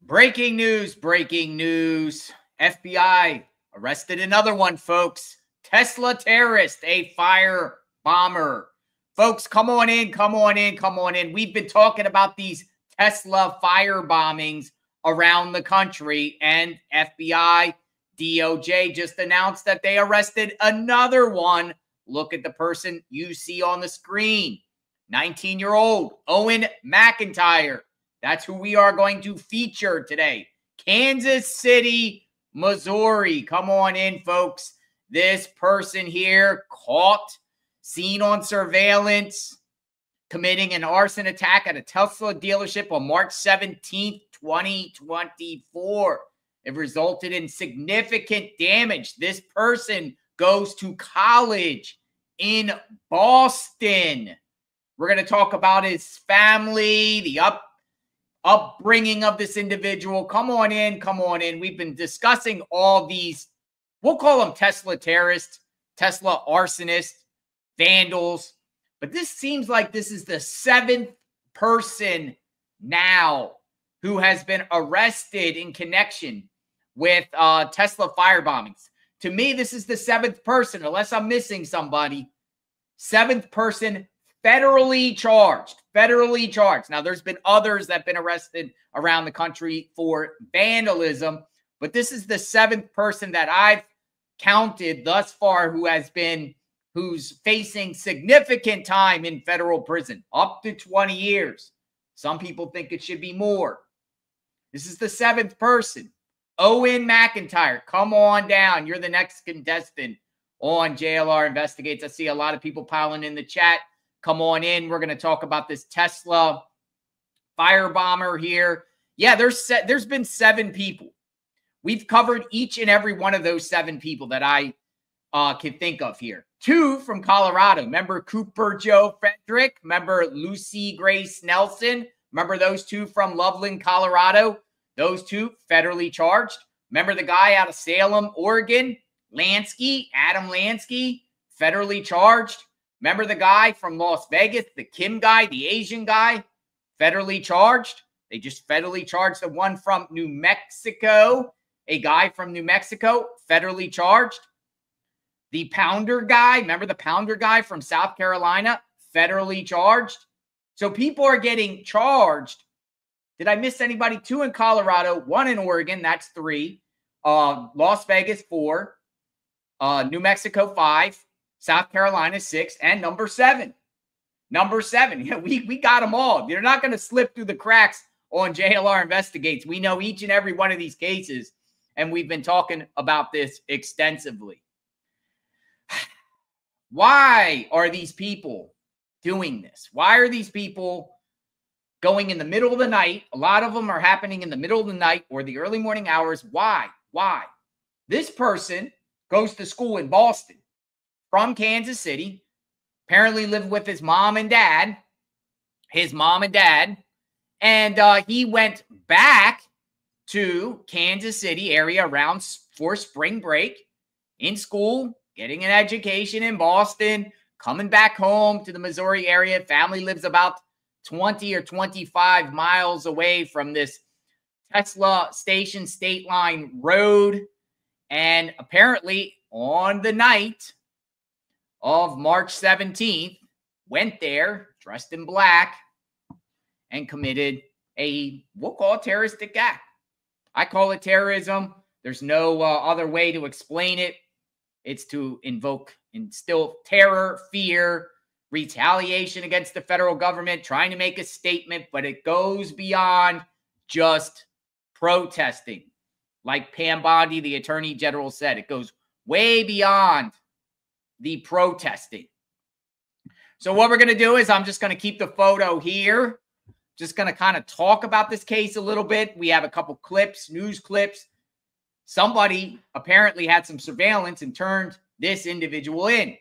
Breaking news, breaking news. FBI arrested another one, folks. Tesla terrorist, a fire bomber. Folks, come on in, come on in, come on in. We've been talking about these Tesla fire bombings around the country, and FBI, DOJ just announced that they arrested another one. Look at the person you see on the screen. 19-year-old Owen McIntire. That's who we are going to feature today. Kansas City, Missouri. Come on in, folks. This person here caught, seen on surveillance, committing an arson attack at a Tesla dealership on March 17th, 2024. It resulted in significant damage. This person goes to college in Boston. We're going to talk about his family, the upbringing of this individual. Come on in, come on in. We've been discussing all these, we'll call them Tesla terrorists, Tesla arsonists, vandals. But this seems like this is the seventh person now who has been arrested in connection with Tesla firebombings. To me, this is the seventh person, unless I'm missing somebody. Seventh person federally charged. Federally charged. Now, there's been others that have been arrested around the country for vandalism, but this is the seventh person that I've counted thus far who's facing significant time in federal prison, up to 20 years. Some people think it should be more. This is the seventh person. Owen McIntire, come on down. You're the next contestant on JLR Investigates. I see a lot of people piling in the chat. Come on in. We're going to talk about this Tesla firebomber here. Yeah, there's been 7 people. We've covered each and every one of those 7 people that I can think of here. 2 from Colorado. Remember Cooper Joe Frederick? Remember Lucy Grace Nelson? Remember those 2 from Loveland, Colorado? Those 2 federally charged. Remember the guy out of Salem, Oregon? Lansky, Adam Lansky, federally charged. Remember the guy from Las Vegas, the Kim guy, the Asian guy, federally charged? They just federally charged the one from New Mexico, a guy from New Mexico, federally charged. The Pounder guy, remember the Pounder guy from South Carolina, federally charged. So people are getting charged. Did I miss anybody? 2 in Colorado, 1 in Oregon, that's 3. Las Vegas, 4. New Mexico, 5. South Carolina, 6, and number 7. Number 7. Yeah, we got them all. You're not going to slip through the cracks on JLR Investigates. We know each and every one of these cases, and we've been talking about this extensively. Why are these people doing this? Why are these people going in the middle of the night? A lot of them are happening in the middle of the night or the early morning hours. Why? Why? This person goes to school in Boston. From Kansas City, apparently lived with his mom and dad, and he went back to Kansas City area for spring break, in school, getting an education in Boston, coming back home to the Missouri area. Family lives about 20 or 25 miles away from this Tesla station state line road, and apparently on the night of March 17th, went there dressed in black and committed we'll call it terroristic act. I call it terrorism. There's no other way to explain it. It's to instill terror, fear, retaliation against the federal government, trying to make a statement, but it goes beyond just protesting. Like Pam Bondi, the Attorney General, said, it goes way beyond the protesting. So what we're going to do is I'm just going to keep the photo here. Just going to kind of talk about this case a little bit. We have a couple clips, news clips. Somebody apparently had some surveillance and turned this individual in.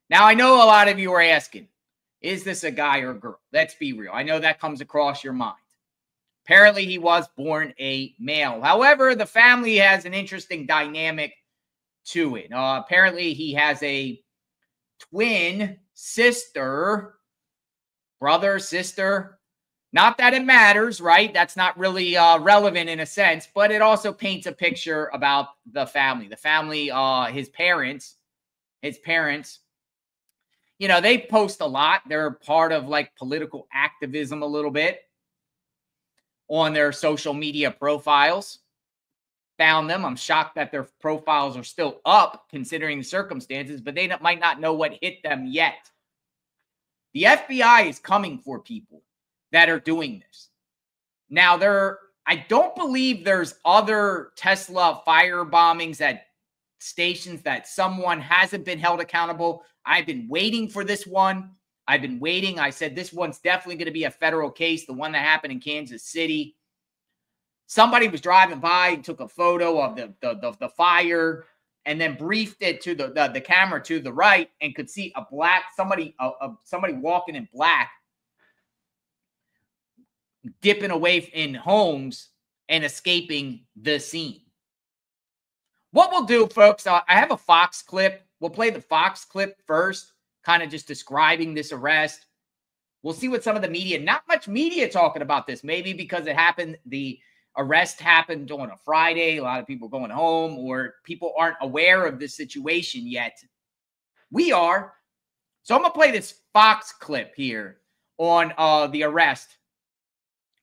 Now, I know a lot of you are asking, is this a guy or a girl? Let's be real. I know that comes across your mind. Apparently, he was born a male. However, the family has an interesting dynamic to it. Apparently, he has a twin sister, brother, sister, Not that it matters, right? That's not really relevant in a sense, but it also paints a picture about the family. The family, his parents, you know, they post a lot. They're part of like political activism a little bit on their social media profiles. Found them. I'm shocked that their profiles are still up considering the circumstances, but they might not know what hit them yet. The FBI is coming for people that are doing this. Now, I don't believe there's other Tesla fire bombings at stations that someone hasn't been held accountable. I've been waiting for this one. I've been waiting. I said this one's definitely going to be a federal case, the one that happened in Kansas City. Somebody was driving by and took a photo of the fire and then briefed it to the camera to the right and could see a black somebody walking in black dipping away in homes and escaping the scene. What we'll do, folks, I have a Fox clip. We'll play the Fox clip first, kind of just describing this arrest. We'll see what some of the media, not much media talking about this, maybe because it happened, the arrest happened on a Friday, a lot of people going home, or people aren't aware of this situation yet. We are. So I'm going to play this Fox clip here on the arrest,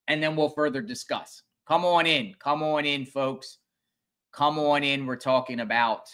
and then we'll further discuss. Come on in, folks. Come on in. We're talking about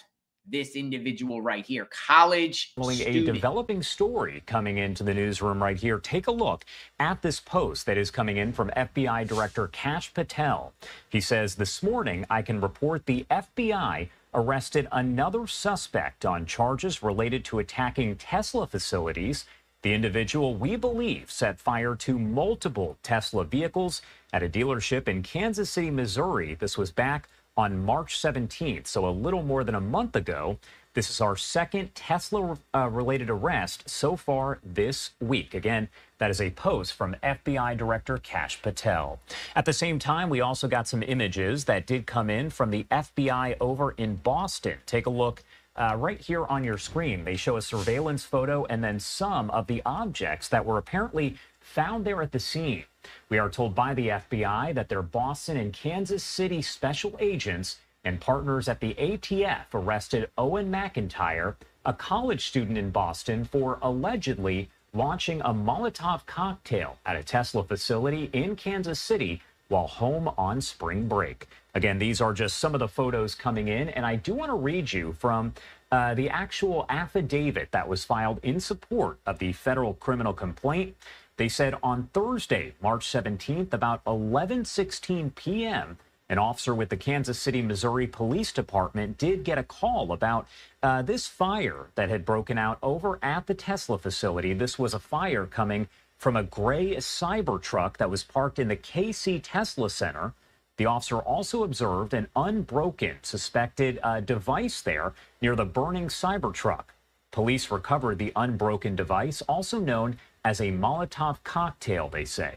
this individual right here, college student. A developing story coming into the newsroom right here. Take a look at this post that is coming in from FBI Director Kash Patel. He says, this morning, I can report the FBI arrested another suspect on charges related to attacking Tesla facilities. The individual, we believe, set fire to multiple Tesla vehicles at a dealership in Kansas City, Missouri. This was back on March 17th, so a little more than a month ago. This is our second Tesla-related arrest so far this week. Again, that is a post from FBI Director Kash Patel. At the same time, we also got some images that did come in from the FBI over in Boston. Take a look right here on your screen. They show a surveillance photo and then some of the objects that were apparently found there at the scene. We are told by the FBI that their Boston and Kansas City special agents and partners at the ATF arrested Owen McIntire, a college student in Boston, for allegedly launching a Molotov cocktail at a Tesla facility in Kansas City while home on spring break. Again, these are just some of the photos coming in, and I do want to read you from the actual affidavit that was filed in support of the federal criminal complaint. They said on Thursday, March 17th, about 11:16 p.m., an officer with the Kansas City, Missouri Police Department did get a call about this fire that had broken out over at the Tesla facility. This was a fire coming from a gray cybertruck that was parked in the KC Tesla Center. The officer also observed an unbroken suspected device there near the burning cybertruck. Police recovered the unbroken device, also known as a Molotov cocktail, they say.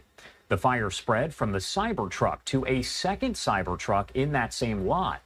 The fire spread from the Cybertruck to a second Cybertruck in that same lot.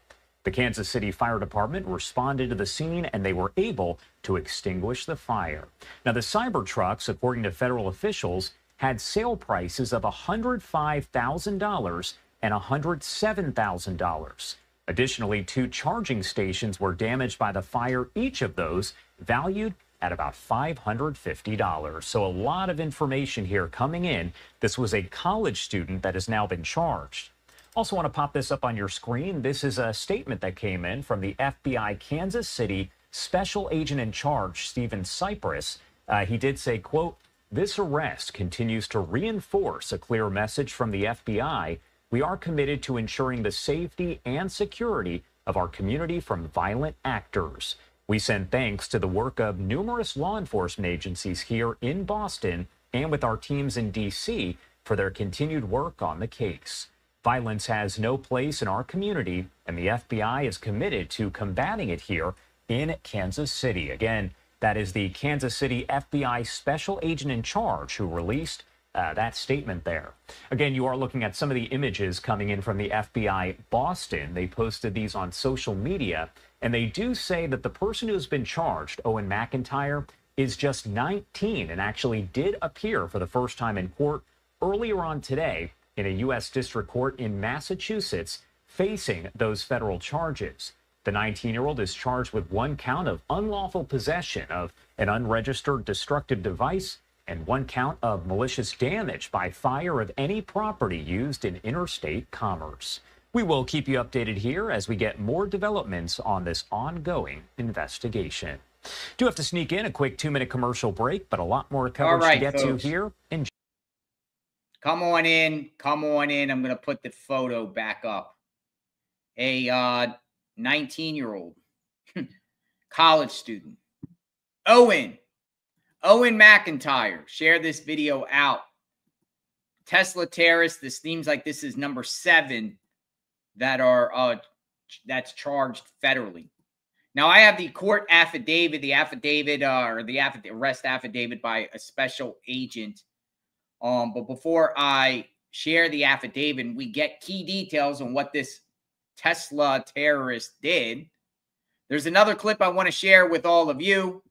The Kansas City Fire Department responded to the scene and they were able to extinguish the fire. Now, the Cybertrucks, according to federal officials, had sale prices of $105,000 and $107,000. Additionally, 2 charging stations were damaged by the fire, each of those valued at about $550. So a lot of information here coming in. This was a college student that has now been charged. Also want to pop this up on your screen. This is a statement that came in from the FBI Kansas City Special Agent in Charge, Stephen Cypress. He did say, quote, "This arrest continues to reinforce a clear message from the FBI. We are committed to ensuring the safety and security of our community from violent actors. We send thanks to the work of numerous law enforcement agencies here in Boston and with our teams in D.C. for their continued work on the case. Violence has no place in our community, and the FBI is committed to combating it here in Kansas City." Again, that is the Kansas City FBI Special Agent in Charge who released that statement there. Again, you are looking at some of the images coming in from the FBI Boston. They posted these on social media, and they do say that the person who has been charged, Owen McIntire, is just 19 and actually did appear for the first time in court earlier on today in a U.S. district court in Massachusetts facing those federal charges. The 19-year-old is charged with 1 count of unlawful possession of an unregistered destructive device and 1 count of malicious damage by fire of any property used in interstate commerce. We will keep you updated here as we get more developments on this ongoing investigation. Do have to sneak in a quick 2-minute commercial break, but a lot more coverage to get to here. Come on in. Come on in. I'm going to put the photo back up. A 19-year-old college student, Owen McIntire, share this video out. Tesla terrorists. This seems like this is number 7 that are that's charged federally. Now I have the court affidavit, the arrest affidavit by a special agent. But before I share the affidavit, we get key details on what this Tesla terrorist did. There's another clip I want to share with all of you.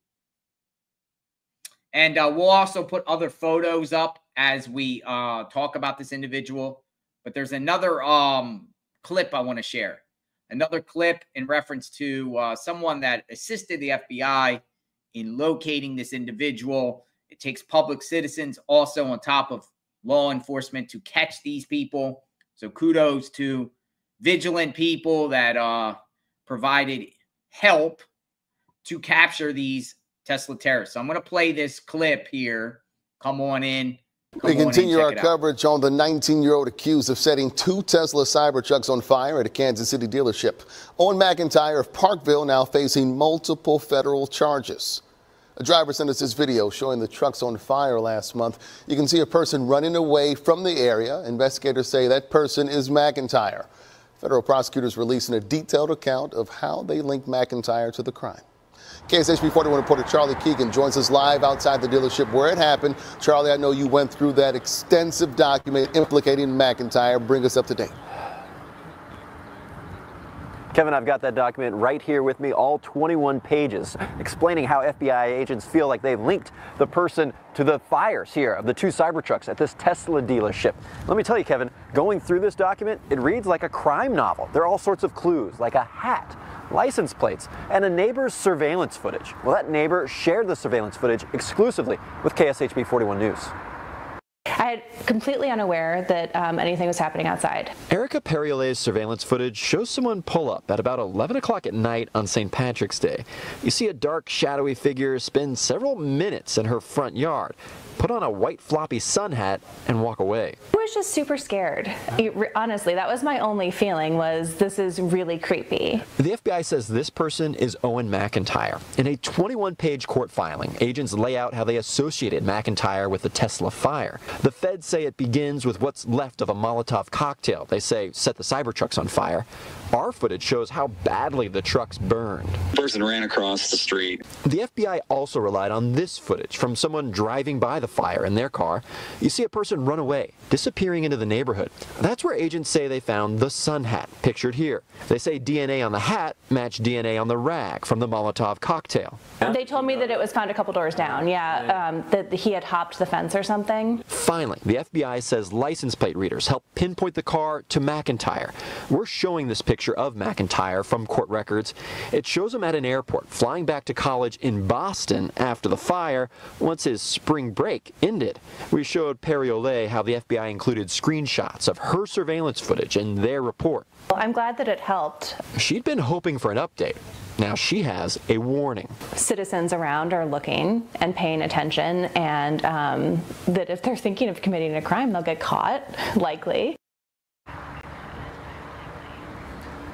And we'll also put other photos up as we talk about this individual. But there's another clip I want to share. Another clip in reference to someone that assisted the FBI in locating this individual. It takes public citizens also on top of law enforcement to catch these people. So kudos to vigilant people that provided help to capture these Tesla terrorists. So I'm going to play this clip here. Come on in. We continue our coverage on the 19-year-old accused of setting 2 Tesla Cybertrucks on fire at a Kansas City dealership. Owen McIntire of Parkville now facing multiple federal charges. A driver sent us this video showing the trucks on fire last month. You can see a person running away from the area. Investigators say that person is McIntire. Federal prosecutors releasing a detailed account of how they linked McIntire to the crime. KSHP 41 reporter Charlie Keegan joins us live outside the dealership where it happened. Charlie, I know you went through that extensive document implicating McIntire. Bring us up to date. Kevin, I've got that document right here with me, all 21 pages, explaining how FBI agents feel like they've linked the person to the fires here of the 2 Cybertrucks at this Tesla dealership. Let me tell you, Kevin, going through this document, it reads like a crime novel. There are all sorts of clues, like a hat, license plates, and a neighbor's surveillance footage. Well, that neighbor shared the surveillance footage exclusively with KSHP 41 News. I had completely unaware that anything was happening outside. Erica Periolet's surveillance footage shows someone pull up at about 11 o'clock at night on St. Patrick's Day. You see a dark, shadowy figure spend several minutes in her front yard, put on a white floppy sun hat, and walk away. I was just super scared. Honestly, that was my only feeling, was this is really creepy. The FBI says this person is Owen McIntire. In a 21-page court filing, agents lay out how they associated McIntire with the Tesla fire. The feds say it begins with what's left of a Molotov cocktail. They say set the Cybertrucks on fire. Our footage shows how badly the trucks burned. The person ran across the street. The FBI also relied on this footage from someone driving by the fire in their car. You see a person run away, disappearing into the neighborhood. That's where agents say they found the sun hat, pictured here. They say DNA on the hat matched DNA on the rag from the Molotov cocktail. They told me that it was found a couple doors down, that he had hopped the fence or something. Finally, the FBI says license plate readers helped pinpoint the car to McIntire. We're showing this picture of McIntire from court records. It shows him at an airport, flying back to college in Boston after the fire, once his spring break ended. We showed Periolet how the FBI included screenshots of her surveillance footage in their report. I'm glad that it helped. She'd been hoping for an update. Now she has a warning. Citizens around are looking and paying attention, and that if they're thinking of committing a crime, they'll get caught, likely.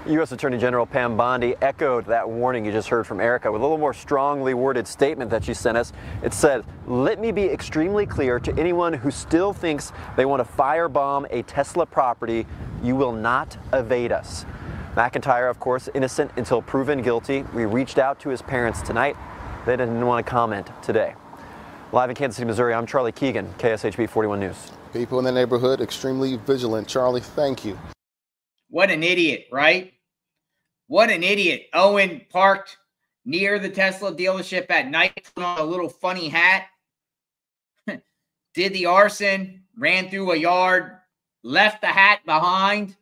U.S. Attorney General Pam Bondi echoed that warning you just heard from Erica with a little more strongly worded statement that she sent us. It said, "Let me be extremely clear to anyone who still thinks they want to firebomb a Tesla property, you will not evade us." McIntire, of course, innocent until proven guilty. We reached out to his parents tonight. They didn't want to comment today. Live in Kansas City, Missouri, I'm Charlie Keegan, KSHP 41 News. People in the neighborhood extremely vigilant. Charlie, thank you. What an idiot, right? What an idiot. Owen parked near the Tesla dealership at night, put on a little funny hat. did the arson, ran through a yard, left the hat behind.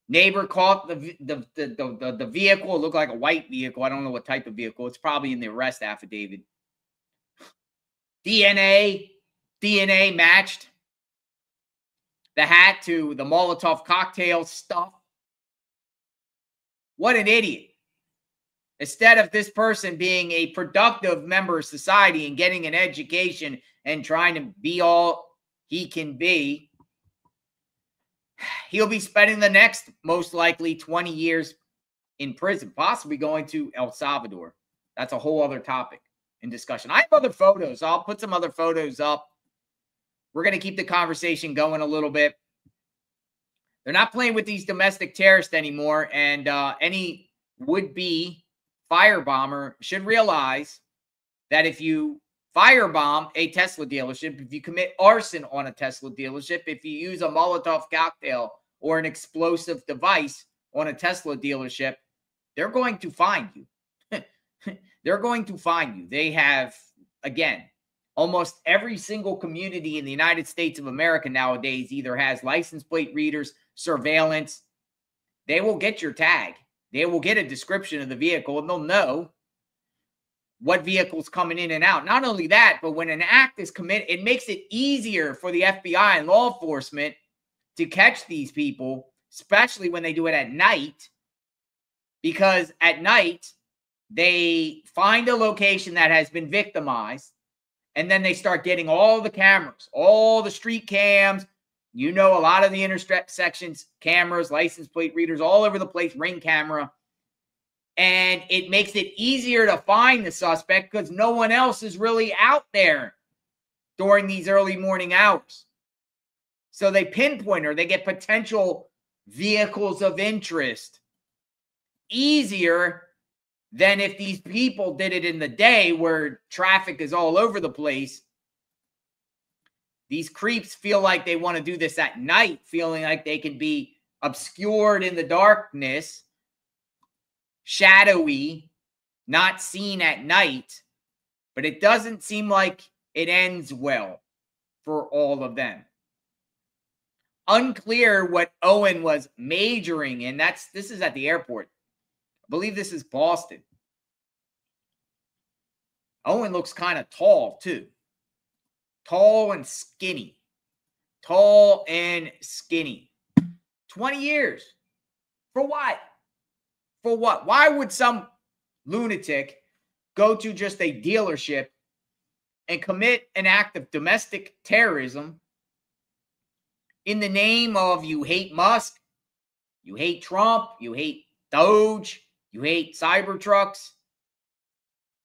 Neighbor caught the vehicle. It looked like a white vehicle. I don't know what type of vehicle. It's probably in the arrest affidavit. DNA matched the hat to the Molotov cocktail stuff. What an idiot. Instead of this person being a productive member of society and getting an education and trying to be all he can be, he'll be spending the next, most likely, 20 years in prison, possibly going to El Salvador. That's a whole other topic in discussion. I have other photos. I'll put some other photos up. We're going to keep the conversation going a little bit. They're not playing with these domestic terrorists anymore, and any would-be firebomber should realize that if you firebomb a Tesla dealership, if you commit arson on a Tesla dealership, if you use a Molotov cocktail or an explosive device on a Tesla dealership, they're going to find you. They're going to find you. They have, again, almost every single community in the United States of America nowadays either has license plate readers, surveillance. They will get your tag. They will get a description of the vehicle, and they'll know what vehicle's coming in and out. Not only that, but when an act is committed, it makes it easier for the FBI and law enforcement to catch these people, especially when they do it at night, because at night, they find a location that has been victimized, and then they start getting all the cameras, all the street cams, you know, a lot of the intersections, cameras, license plate readers, all over the place, ring camera. And it makes it easier to find the suspect because no one else is really out there during these early morning hours. So they pinpoint her. They get potential vehicles of interest easier than if these people did it in the day where traffic is all over the place. These creeps feel like they want to do this at night, feeling like they can be obscured in the darkness, shadowy, not seen at night. But it doesn't seem like it ends well for all of them. Unclear what Owen was majoring in. This is at the airport. I believe this is Boston. Owen looks kind of tall, too. Tall and skinny. Tall and skinny. 20 years. For what? For what? Why would some lunatic go to just a dealership and commit an act of domestic terrorism in the name of you hate Musk, you hate Trump, you hate Doge, you hate cybertrucks,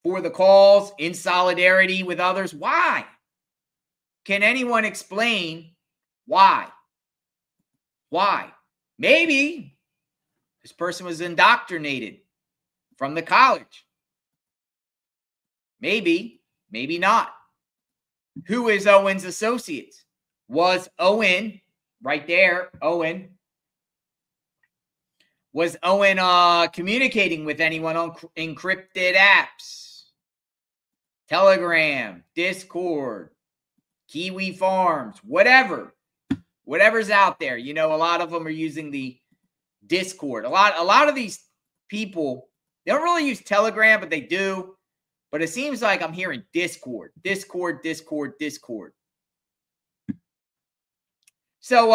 for the cause, in solidarity with others? Why? Can anyone explain why? Why? Maybe this person was indoctrinated from the college. Maybe, maybe not. Who is Owen's associates? Was Owen, right there, Owen, was Owen communicating with anyone on encrypted apps? Telegram, Discord, Kiwi Farms, whatever's out there. You know, a lot of them are using the Discord. A lot of these people, they don't really use Telegram, but they do. But it seems like I'm hearing Discord. So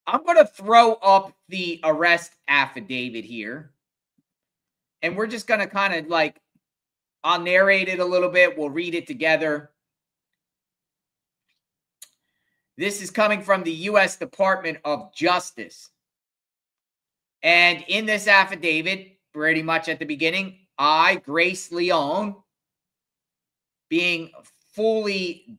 I'm going to throw up the arrest affidavit here. And we're just going to kind of like, I'll narrate it a little bit. We'll read it together. This is coming from the U.S. Department of Justice. And in this affidavit, pretty much at the beginning, I, Grace Leone, being fully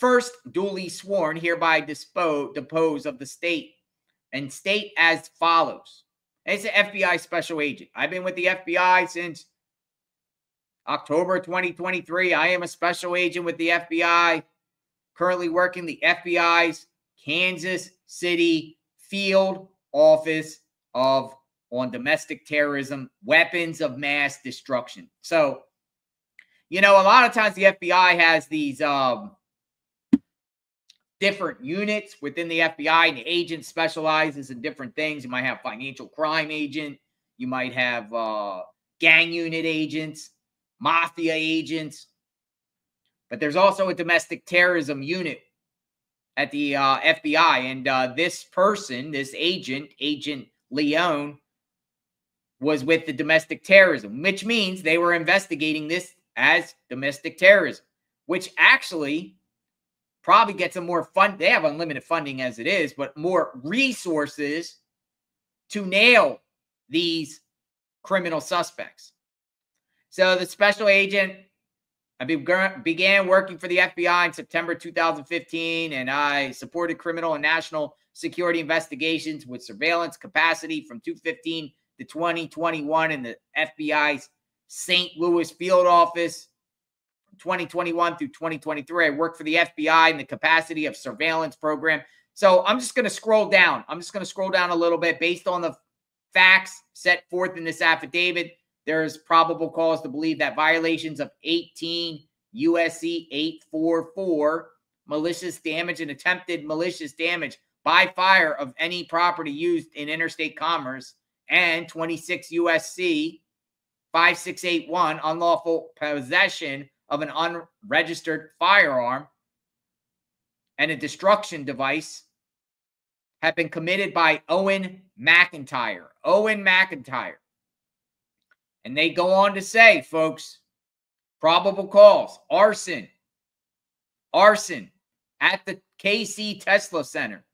first duly sworn, hereby depose of the state and state as follows. And it's an FBI special agent. I've been with the FBI since October 2023. I am a special agent with the FBI, currently working the FBI's Kansas City field office on domestic terrorism, weapons of mass destruction. So You know, a lot of times the FBI has these different units within the FBI, and the agent specializes in different things. You might have financial crime agent. You might have gang unit agents, mafia agents. But there's also a domestic terrorism unit at the FBI. And this person, this agent, Agent Leone, was with the domestic terrorism, which means they were investigating this as domestic terrorism, which actually probably gets them more fun. They have unlimited funding as it is, but more resources to nail these criminal suspects. So the special agent, I began working for the FBI in September 2015, and I supported criminal and national security investigations with surveillance capacity from 2015 to 2021 in the FBI's St. Louis field office. 2021 through 2023, I worked for the FBI in the capacity of surveillance program. So I'm just going to scroll down. I'm just going to scroll down a little bit based on the facts set forth in this affidavit. There's probable cause to believe that violations of 18 USC 844, malicious damage and attempted malicious damage by fire of any property used in interstate commerce, and 26 USC 5681, unlawful possession of an unregistered firearm and a destruction device, have been committed by Owen McIntire. Owen McIntire. And they go on to say, folks, probable cause, arson at the KC Tesla Center.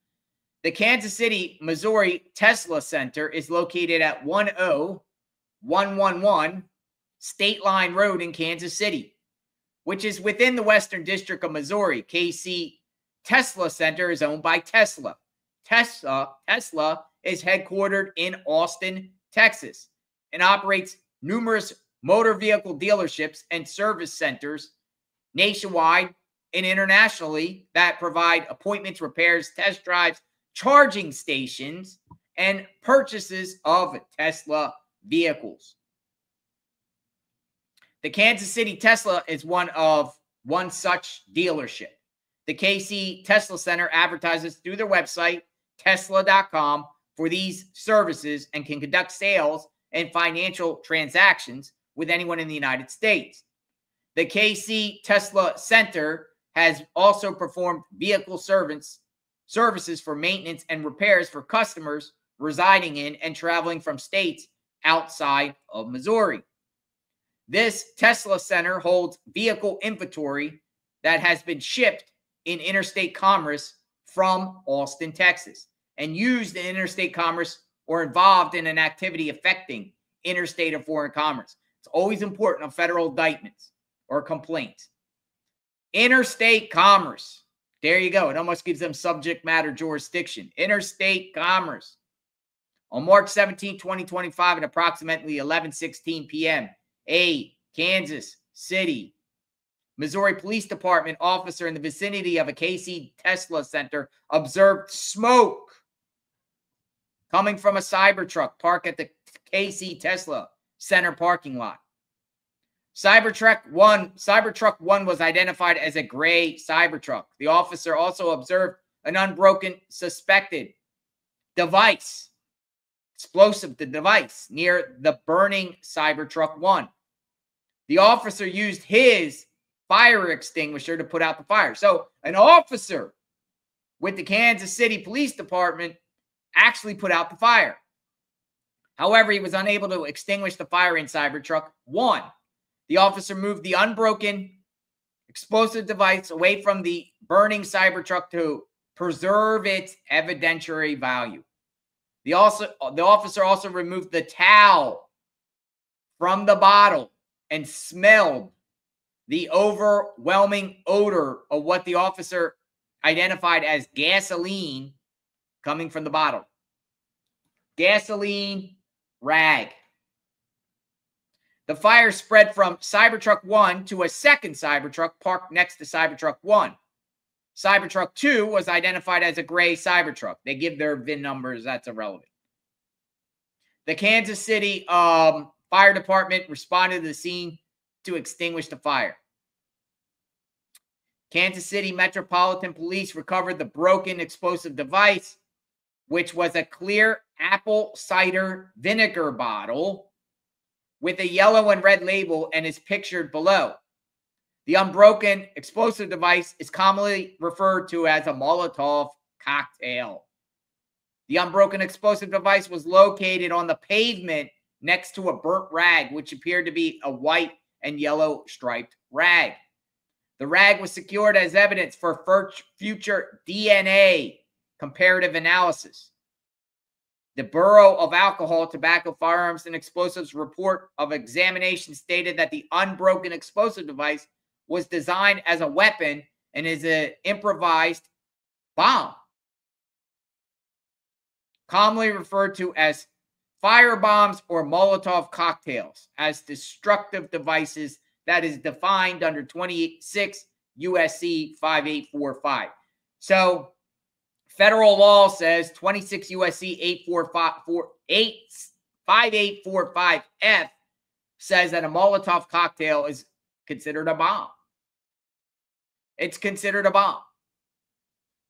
The Kansas City, Missouri Tesla Center is located at 10111 State Line Road in Kansas City, which is within the Western District of Missouri. KC Tesla Center is owned by Tesla. Tesla is headquartered in Austin, Texas, and operates numerous motor vehicle dealerships and service centers nationwide and internationally that provide appointments, repairs, test drives, charging stations, and purchases of Tesla vehicles. The Kansas City Tesla is one such dealership. The KC Tesla Center advertises through their website, Tesla.com, for these services and can conduct sales and financial transactions with anyone in the United States. The KC Tesla Center has also performed vehicle services for maintenance and repairs for customers residing in and traveling from states outside of Missouri. This Tesla Center holds vehicle inventory that has been shipped in interstate commerce from Austin, Texas, and used in interstate commerce or involved in an activity affecting interstate or foreign commerce. It's always important on federal indictments or complaints. Interstate commerce. There you go. It almost gives them subject matter jurisdiction. Interstate commerce. On March 17, 2025 at approximately 11:16 p.m., a Kansas City, Missouri Police Department officer in the vicinity of a KC Tesla Center observed smoke coming from a Cybertruck parked at the KC Tesla Center parking lot. Cybertruck 1 was identified as a gray Cybertruck. The officer also observed an unbroken suspected device, explosive device, near the burning Cybertruck 1. The officer used his fire extinguisher to put out the fire. So an officer with the Kansas City Police Department actually put out the fire. However, he was unable to extinguish the fire in Cybertruck 1. The officer moved the unbroken explosive device away from the burning Cybertruck to preserve its evidentiary value. The officer also removed the towel from the bottle and smelled the overwhelming odor of what the officer identified as gasoline coming from the bottle. Gasoline rag. The fire spread from Cybertruck 1 to a second Cybertruck parked next to Cybertruck 1. Cybertruck 2 was identified as a gray Cybertruck. They give their VIN numbers. That's irrelevant. The Kansas City Fire Department responded to the scene to extinguish the fire. Kansas City Metropolitan Police recovered the broken explosive device, which was a clear apple cider vinegar bottle with a yellow and red label and is pictured below. The unbroken explosive device is commonly referred to as a Molotov cocktail. The unbroken explosive device was located on the pavement next to a burnt rag, which appeared to be a white and yellow striped rag. The rag was secured as evidence for future DNA comparative analysis. The Bureau of Alcohol, Tobacco, Firearms, and Explosives report of examination stated that the unbroken explosive device was designed as a weapon and is an improvised bomb, commonly referred to as firebombs or Molotov cocktails, as destructive devices that is defined under 26 USC 5845. So federal law says 26 USC 5845F says that a Molotov cocktail is considered a bomb. It's considered a bomb.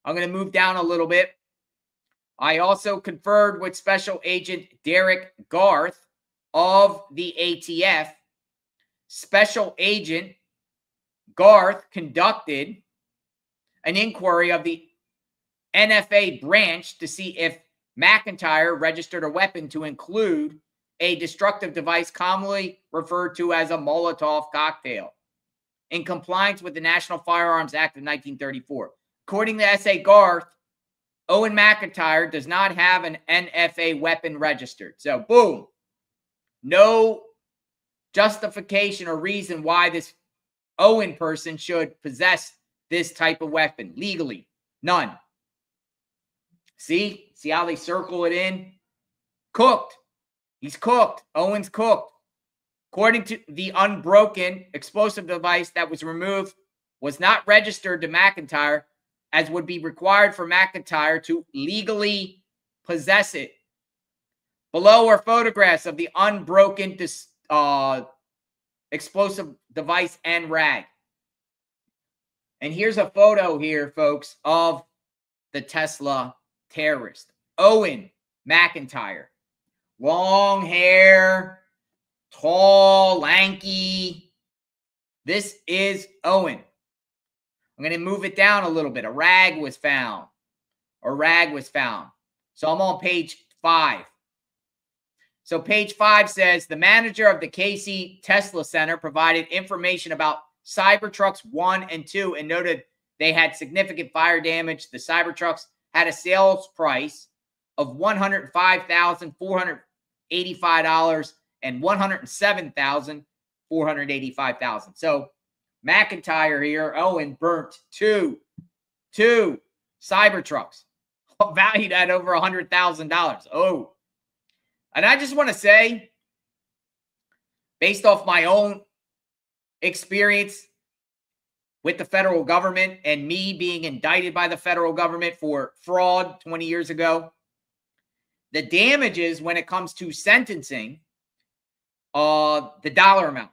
I'm going to move down a little bit. I also conferred with Special Agent Derek Garth of the ATF. Special Agent Garth conducted an inquiry of the NFA branch to see if McIntire registered a weapon to include a destructive device commonly referred to as a Molotov cocktail in compliance with the National Firearms Act of 1934. According to S.A. Garth, Owen McIntire does not have an NFA weapon registered. So, boom. No justification or reason why this Owen person should possess this type of weapon legally. None. See how they circle it in? Cooked. He's cooked. Owen's cooked. According to the unbroken explosive device that was removed was not registered to McIntire, as would be required for McIntire to legally possess it. Below are photographs of the unbroken explosive device and rag. And here's a photo here, folks, of the Tesla terrorist, Owen McIntire. Long hair, tall, lanky. This is Owen. I'm going to move it down a little bit. A rag was found. So I'm on page 5. So page 5 says, the manager of the KC Tesla Center provided information about Cybertrucks 1 and 2 and noted they had significant fire damage. The Cybertrucks had a sales price of $105,485 and $107,485. So McIntire here, Owen, burnt two Cybertrucks valued at over $100,000. Oh, and I just want to say, based off my own experience with the federal government and me being indicted by the federal government for fraud 20 years ago, the damages when it comes to sentencing, the dollar amount.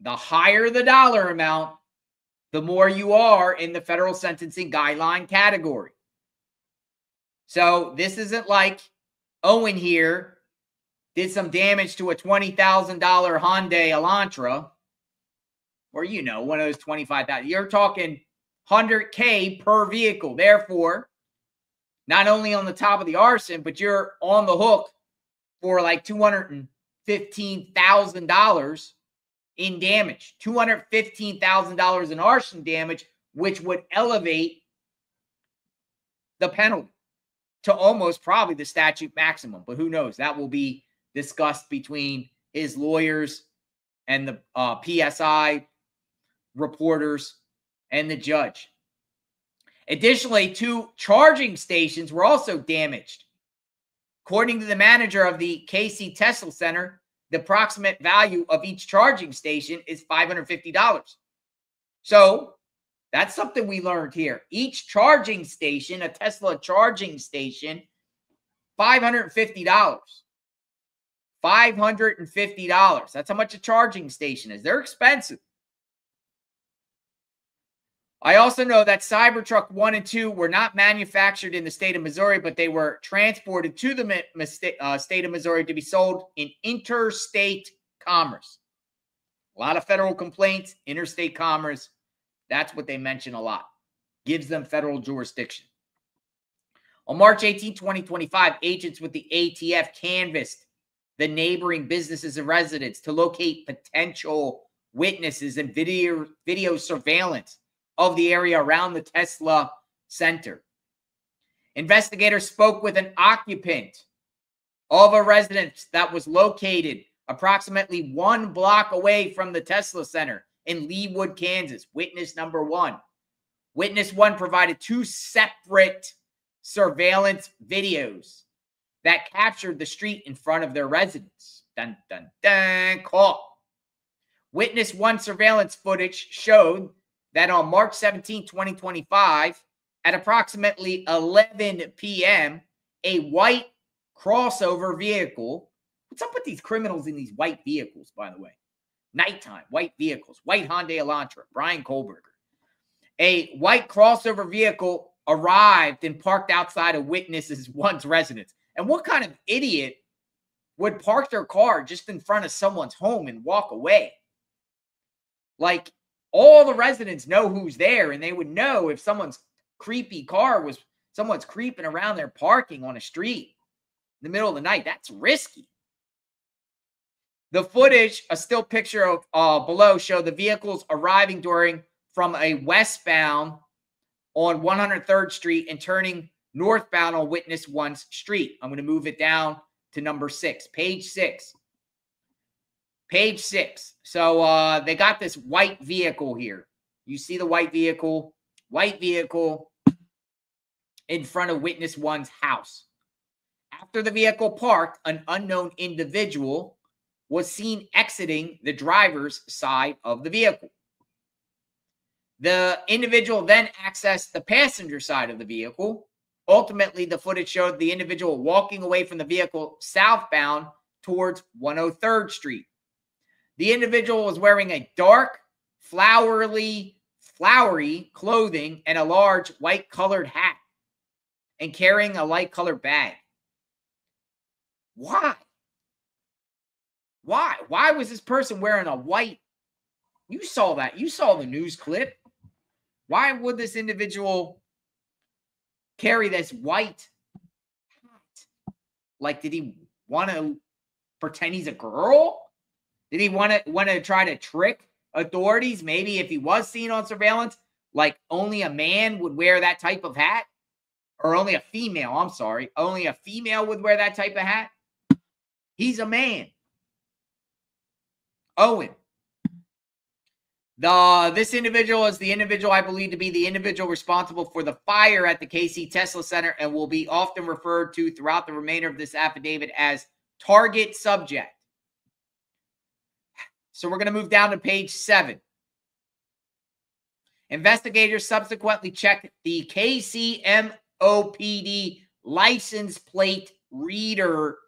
The higher the dollar amount, the more you are in the federal sentencing guideline category. So this isn't like Owen here did some damage to a $20,000 Hyundai Elantra, or, one of those $25,000. You're talking $100K per vehicle. Therefore, not only on the top of the arson, but you're on the hook for like $215,000 in damage. $215,000 in arson damage, which would elevate the penalty to almost probably the statute maximum. But who knows? That will be discussed between his lawyers and the PSI reporters and the judge. Additionally, 2 charging stations were also damaged. According to the manager of the KC Tesla Center, the approximate value of each charging station is $550. So that's something we learned here. Each charging station, a Tesla charging station, $550. $550. That's how much a charging station is. They're expensive. I also know that Cybertruck 1 and 2 were not manufactured in the state of Missouri, but they were transported to the state of Missouri to be sold in interstate commerce. A lot of federal complaints, interstate commerce. That's what they mention a lot. Gives them federal jurisdiction. On March 18, 2025, agents with the ATF canvassed the neighboring businesses and residents to locate potential witnesses and video surveillance of the area around the Tesla Center. Investigators spoke with an occupant of a residence that was located approximately 1 block away from the Tesla Center in Leawood, Kansas. Witness number 1. Witness 1 provided 2 separate surveillance videos that captured the street in front of their residence. Dun, dun, dun, call. Witness 1 surveillance footage showed that on March 17, 2025, at approximately 11 p.m., a white crossover vehicle. What's up with these criminals in these white vehicles, by the way? Nighttime, white vehicles, white Hyundai Elantra, Brian Kohlberger. A white crossover vehicle arrived and parked outside of Witness 1's residence. And what kind of idiot would park their car just in front of someone's home and walk away? Like, all the residents know who's there, and they would know if someone's creeping around their parking on a street in the middle of the night. That's risky. The footage, a still picture of below, show the vehicles arriving from a westbound on 103rd Street and turning northbound on Witness 1's street. I'm going to move it down to number 6, page 6. Page 6. So they got this white vehicle here. You see the white vehicle in front of Witness 1's house. After the vehicle parked, an unknown individual was seen exiting the driver's side of the vehicle. The individual then accessed the passenger side of the vehicle. Ultimately, the footage showed the individual walking away from the vehicle southbound towards 103rd Street. The individual was wearing a dark, flowery clothing and a large white-colored hat and carrying a light-colored bag. Why? Why was this person wearing a white? You saw that. You saw the news clip. Why would this individual carry this white hat? Like, did he want to pretend he's a girl? Did he want to try to trick authorities? Maybe if he was seen on surveillance, like only a man would wear that type of hat? Or only a female, I'm sorry. Only a female would wear that type of hat? He's a man. Owen. This individual is the individual I believe to be the individual responsible for the fire at the KC Tesla Center and will be often referred to throughout the remainder of this affidavit as target subject. So we're going to move down to page 7. Investigators subsequently checked the KCMOPD license plate reader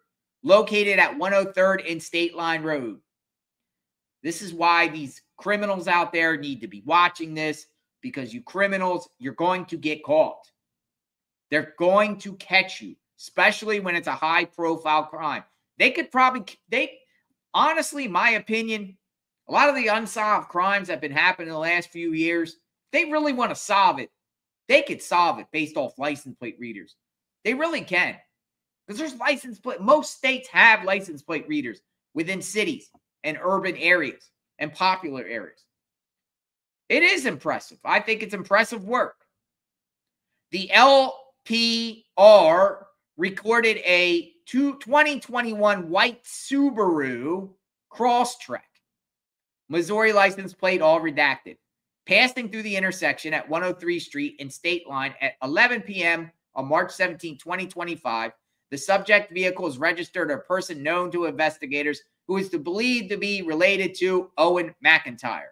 located at 103rd and State Line Road. This is why these criminals out there need to be watching this, because you criminals, you're going to get caught. They're going to catch you, especially when it's a high-profile crime. Honestly, my opinion, a lot of the unsolved crimes that have been happening in the last few years, they really want to solve it. They could solve it based off license plate readers. They really can. Because there's license plate. Most states have license plate readers within cities and urban areas and popular areas. It is impressive. I think it's impressive work. The LPR recorded a 2021 white Subaru Crosstrek. Missouri license plate all redacted. Passing through the intersection at 103 Street and State Line at 11 p.m. on March 17, 2025. The subject vehicle is registered a person known to investigators who is believed to be related to Owen McIntire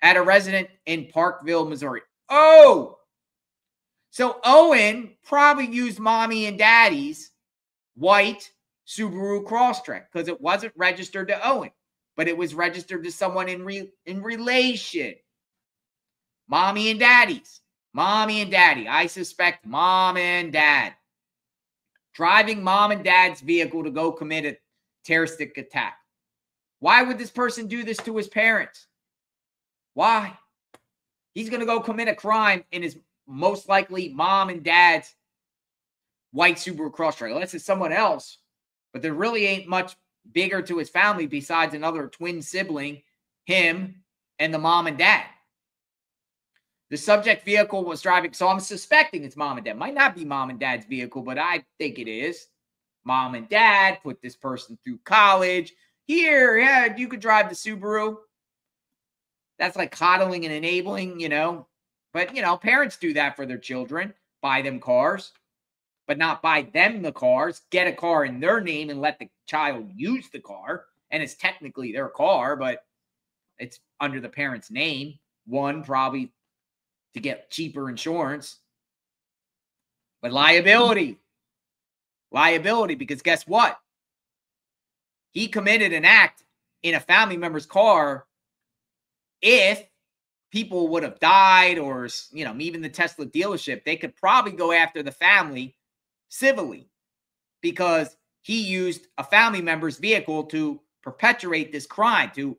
at a resident in Parkville, Missouri. Oh! So Owen probably used mommy and daddy's white Subaru Crosstrek because it wasn't registered to Owen, but it was registered to someone in relation. Mommy and daddies. Mommy and daddy. I suspect mom and dad. Driving mom and dad's vehicle to go commit a terroristic attack. Why would this person do this to his parents? Why? He's going to go commit a crime in his most likely mom and dad's white Subaru Crosstrek. Unless it's someone else. But there really ain't much bigger to his family besides another twin sibling, him, and the mom and dad. The subject vehicle was driving, so I'm suspecting it's mom and dad. Might not be mom and dad's vehicle, but I think it is. Mom and dad put this person through college. Here, yeah, you could drive the Subaru. That's like coddling and enabling, you know. But, you know, parents do that for their children. Buy them cars. But not buy them the cars. Get a car in their name and let the child use the car. And it's technically their car, but it's under the parent's name. One, probably to get cheaper insurance. But liability. Liability, because guess what? He committed an act in a family member's car. If people would have died or, you know, even the Tesla dealership, they could probably go after the family civilly because he used a family member's vehicle to perpetuate this crime, to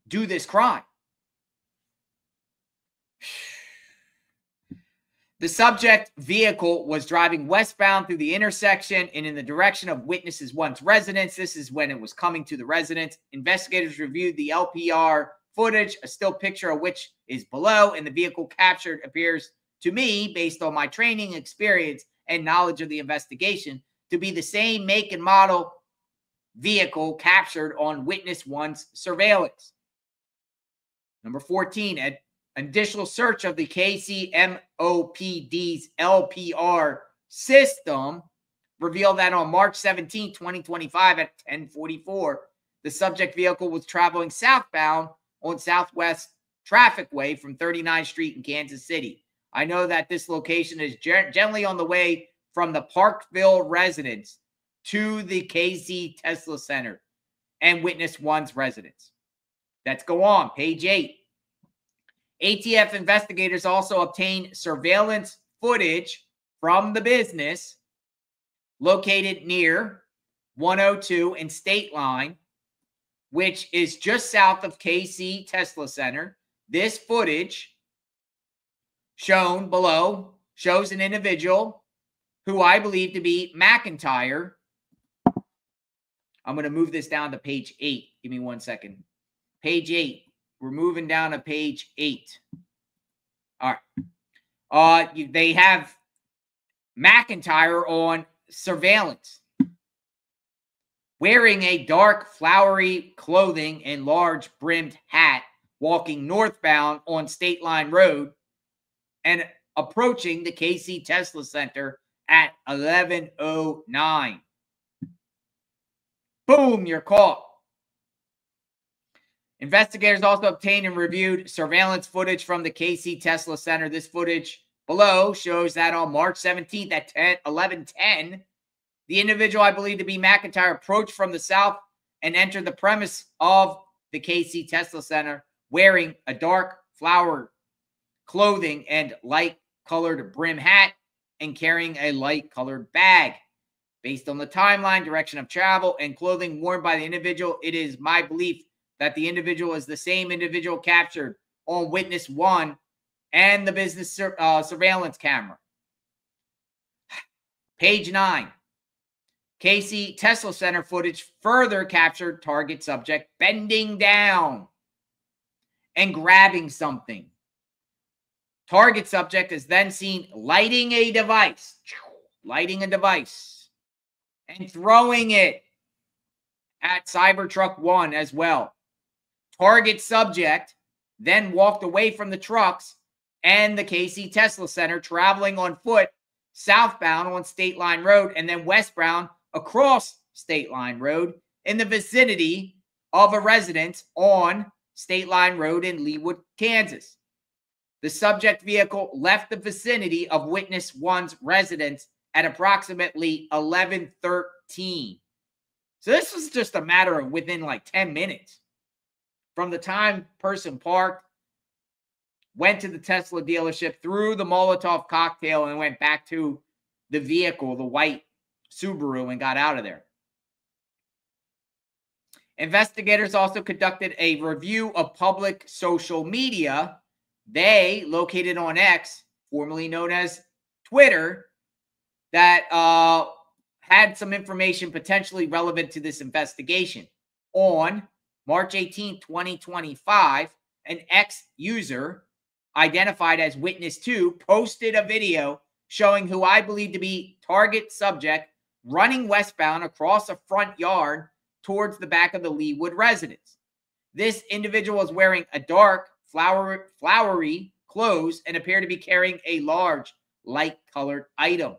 do this crime. The subject vehicle was driving westbound through the intersection and in the direction of witnesses one's residence. This is when it was coming to the residence. Investigators reviewed the LPR footage, a still picture of which is below, and the vehicle captured appears to me, based on my training, experience, and knowledge of the investigation, to be the same make and model vehicle captured on witness one's surveillance. Number 14, an additional search of the KCMOPD's LPR system revealed that on March 17, 2025 at 10:44, the subject vehicle was traveling southbound on Southwest Traffic Way from 39th Street in Kansas City. I know that this location is generally on the way from the Parkville residence to the KC Tesla Center and witness one's residence. Let's go on. Page 8. ATF investigators also obtained surveillance footage from the business located near 102 and State Line, which is just south of KC Tesla Center. This footage shown below shows an individual who I believe to be McIntire. I'm going to move this down to page 8. Give me 1 second. Page 8. We're moving down to page 8. All right. They have McIntire on surveillance, wearing a dark, flowery clothing and large brimmed hat, walking northbound on State Line Road and approaching the KC Tesla Center at 11:09. Boom, you're caught. Investigators also obtained and reviewed surveillance footage from the KC Tesla Center. This footage below shows that on March 17th at 11:10, the individual I believe to be McIntire approached from the south and entered the premise of the KC Tesla Center wearing a dark flower clothing and light-colored brim hat and carrying a light-colored bag. Based on the timeline, direction of travel, and clothing worn by the individual, it is my belief that the individual is the same individual captured on witness 1 and the business surveillance camera. Page 9. KC Tesla Center footage further captured target subject bending down and grabbing something. Target subject is then seen lighting a device, and throwing it at Cybertruck 1 as well. Target subject then walked away from the trucks and the KC Tesla Center, traveling on foot southbound on State Line Road and then westbound across State Line Road in the vicinity of a residence on State Line Road in Leawood, Kansas. The subject vehicle left the vicinity of witness 1's residence at approximately 11:13. So this was just a matter of within like 10 minutes from the time person parked, went to the Tesla dealership, threw the Molotov cocktail, and went back to the vehicle, the white Subaru, and got out of there. Investigators also conducted a review of public social media. They located on X, formerly known as Twitter, that had some information potentially relevant to this investigation. On March 18, 2025, an X user identified as Witness 2 posted a video showing who I believe to be target subject running westbound across a front yard towards the back of the Leewood residence. This individual was wearing a dark, flowery clothes and appeared to be carrying a large, light-colored item.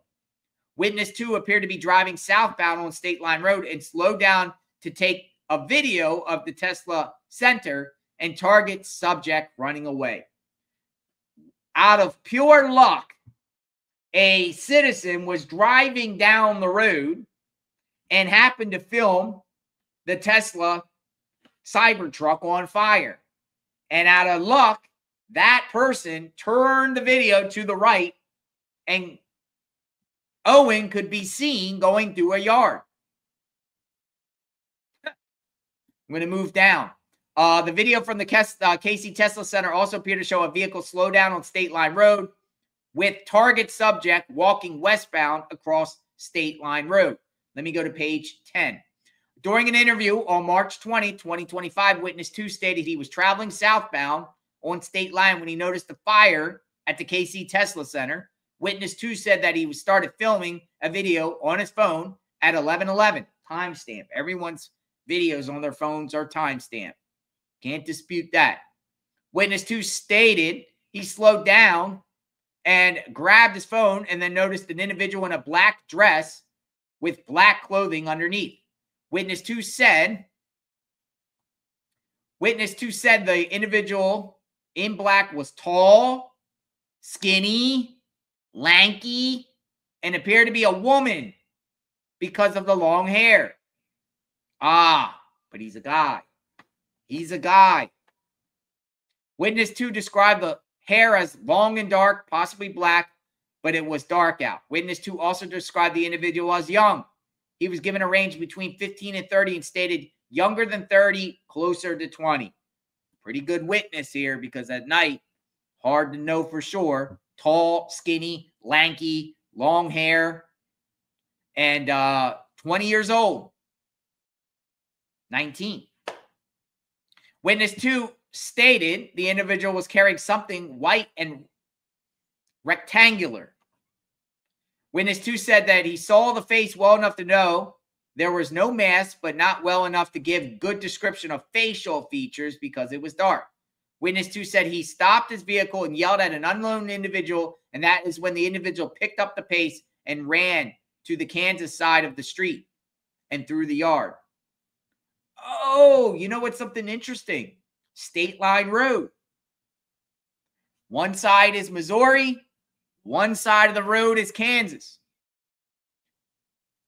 Witness 2 appeared to be driving southbound on State Line Road and slowed down to take a video of the Tesla Center and target subject running away. Out of pure luck, a citizen was driving down the road and happened to film the Tesla Cybertruck on fire. And out of luck, that person turned the video to the right and Owen could be seen going through a yard. I'm going to move down. The video from the KC Tesla Center also appeared to show a vehicle slow down on State Line Road with target subject walking westbound across State Line Road. Let me go to page 10. During an interview on March 20, 2025, Witness 2 stated he was traveling southbound on State Line when he noticed a fire at the KC Tesla Center. Witness 2 said that he started filming a video on his phone at 11:11. Timestamp. Everyone's videos on their phones are timestamped. Can't dispute that. Witness 2 stated he slowed down and grabbed his phone and then noticed an individual in a black dress with black clothing underneath. Witness 2 said the individual in black was tall, skinny, lanky, and appeared to be a woman because of the long hair. But he's a guy. He's a guy. Witness 2 described the hair as long and dark, possibly black, but it was dark out. Witness 2 also described the individual as young. He was given a range between 15 and 30 and stated younger than 30, closer to 20. Pretty good witness here because at night, hard to know for sure. Tall, skinny, lanky, long hair, and 20 years old. 19. Witness 2 stated the individual was carrying something white and rectangular. Witness 2 said that he saw the face well enough to know there was no mask, but not well enough to give good description of facial features because it was dark. Witness 2 said he stopped his vehicle and yelled at an unknown individual, and that is when the individual picked up the pace and ran to the Kansas side of the street and through the yard. Oh, you know what's something interesting? State Line Road. One side is Missouri. One side of the road is Kansas.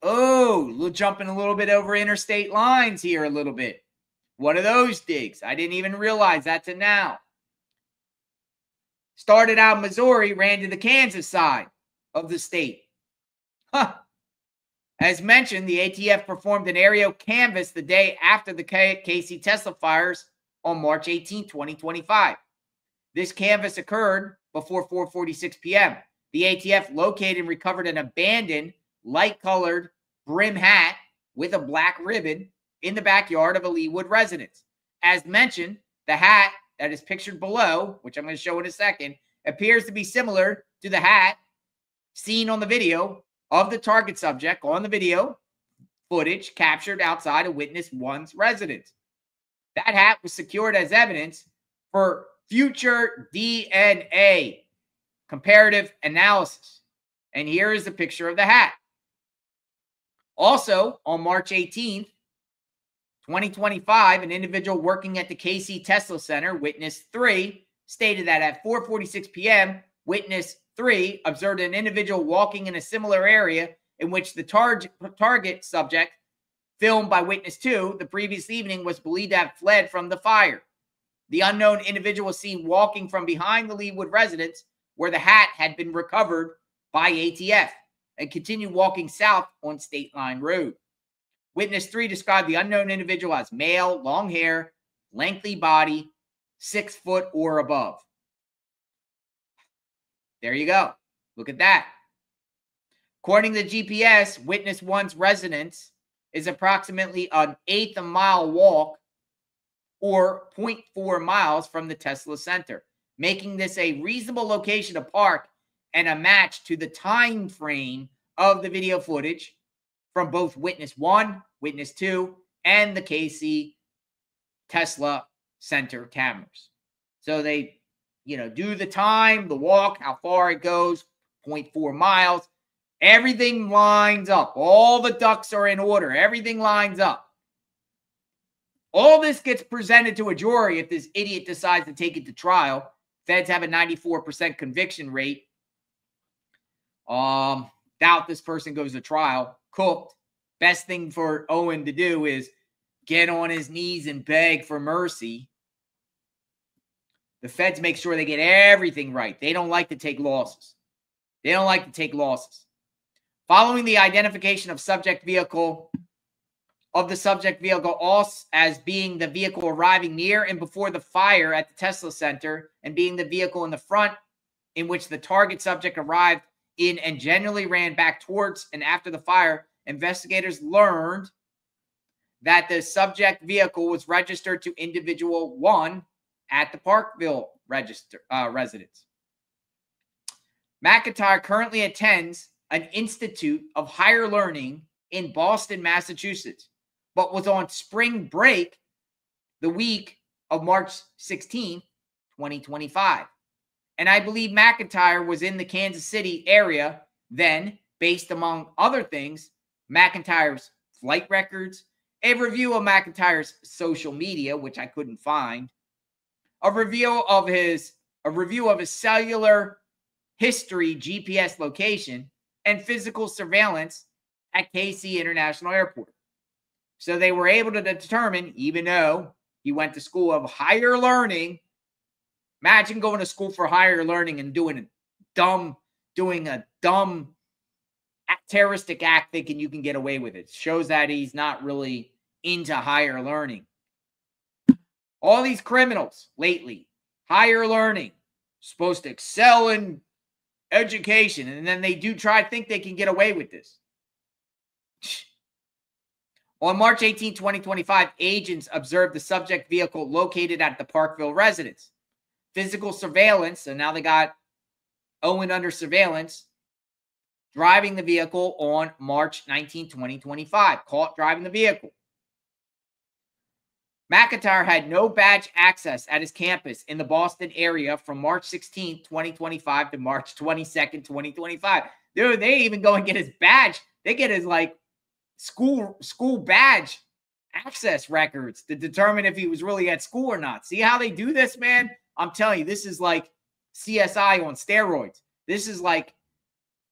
Oh, we're jumping a little bit over interstate lines here a little bit. What are those digs? I didn't even realize that till now. Started out in Missouri, ran to the Kansas side of the state. As mentioned, the ATF performed an aerial canvass the day after the KC Tesla fires on March 18, 2025. This canvass occurred before 4:46 p.m. The ATF located and recovered an abandoned light-colored brim hat with a black ribbon in the backyard of a Leewood residence. As mentioned, the hat that is pictured below, which I'm going to show in a second, appears to be similar to the hat seen on the video of the target subject on the video footage captured outside of Witness 1's residence. That hat was secured as evidence for future DNA comparative analysis. And here is a picture of the hat. Also, on March 18th, 2025, an individual working at the KC Tesla Center, Witness 3, stated that at 4:46 p.m., Witness 3 observed an individual walking in a similar area in which the target subject filmed by witness 2, the previous evening was believed to have fled from the fire. The unknown individual was seen walking from behind the Leawood residence where the hat had been recovered by ATF and continued walking south on State Line Road. Witness 3 described the unknown individual as male, long hair, lengthy body, 6 foot or above. There you go. Look at that. According to the GPS, witness 1's residence is approximately an eighth of a mile walk or 0.4 miles from the Tesla Center, making this a reasonable location to park and a match to the time frame of the video footage from both witness 1, witness 2, and the KC Tesla Center cameras. So they, do the time, the walk, how far it goes, 0.4 miles. Everything lines up. All the ducks are in order. Everything lines up. All this gets presented to a jury if this idiot decides to take it to trial. Feds have a 94% conviction rate. Doubt this person goes to trial. Cooked. Best thing for Owen to do is get on his knees and beg for mercy. The feds make sure they get everything right. They don't like to take losses. They don't like to take losses. Following the identification of the subject vehicle as being the vehicle arriving near and before the fire at the Tesla Center and being the vehicle in the front in which the target subject arrived in and generally ran back towards and after the fire, investigators learned that the subject vehicle was registered to individual 1 at the Parkville residence. McIntire currently attends an Institute of Higher Learning in Boston, Massachusetts, but was on spring break the week of March 16, 2025. And I believe McIntire was in the Kansas City area then, based among other things, McIntyre's flight records, a review of McIntyre's social media, which I couldn't find, a review of his cellular history GPS location, and physical surveillance at KC International Airport. So they were able to determine, even though he went to school of higher learning, imagine going to school for higher learning and doing a dumb terroristic act thinking you can get away with it. Shows that he's not really into higher learning. All these criminals lately, higher learning, supposed to excel in education, and then they do think they can get away with this. On March 18, 2025, agents observed the subject vehicle located at the Parkville residence. Physical surveillance, so now they got Owen under surveillance, driving the vehicle on March 19, 2025, caught driving the vehicle. McIntire had no badge access at his campus in the Boston area from March 16, 2025 to March 22nd, 2025. Dude, they even go and get his badge. They get his school badge access records to determine if he was really at school or not. See how they do this, man? I'm telling you, this is like CSI on steroids. This is like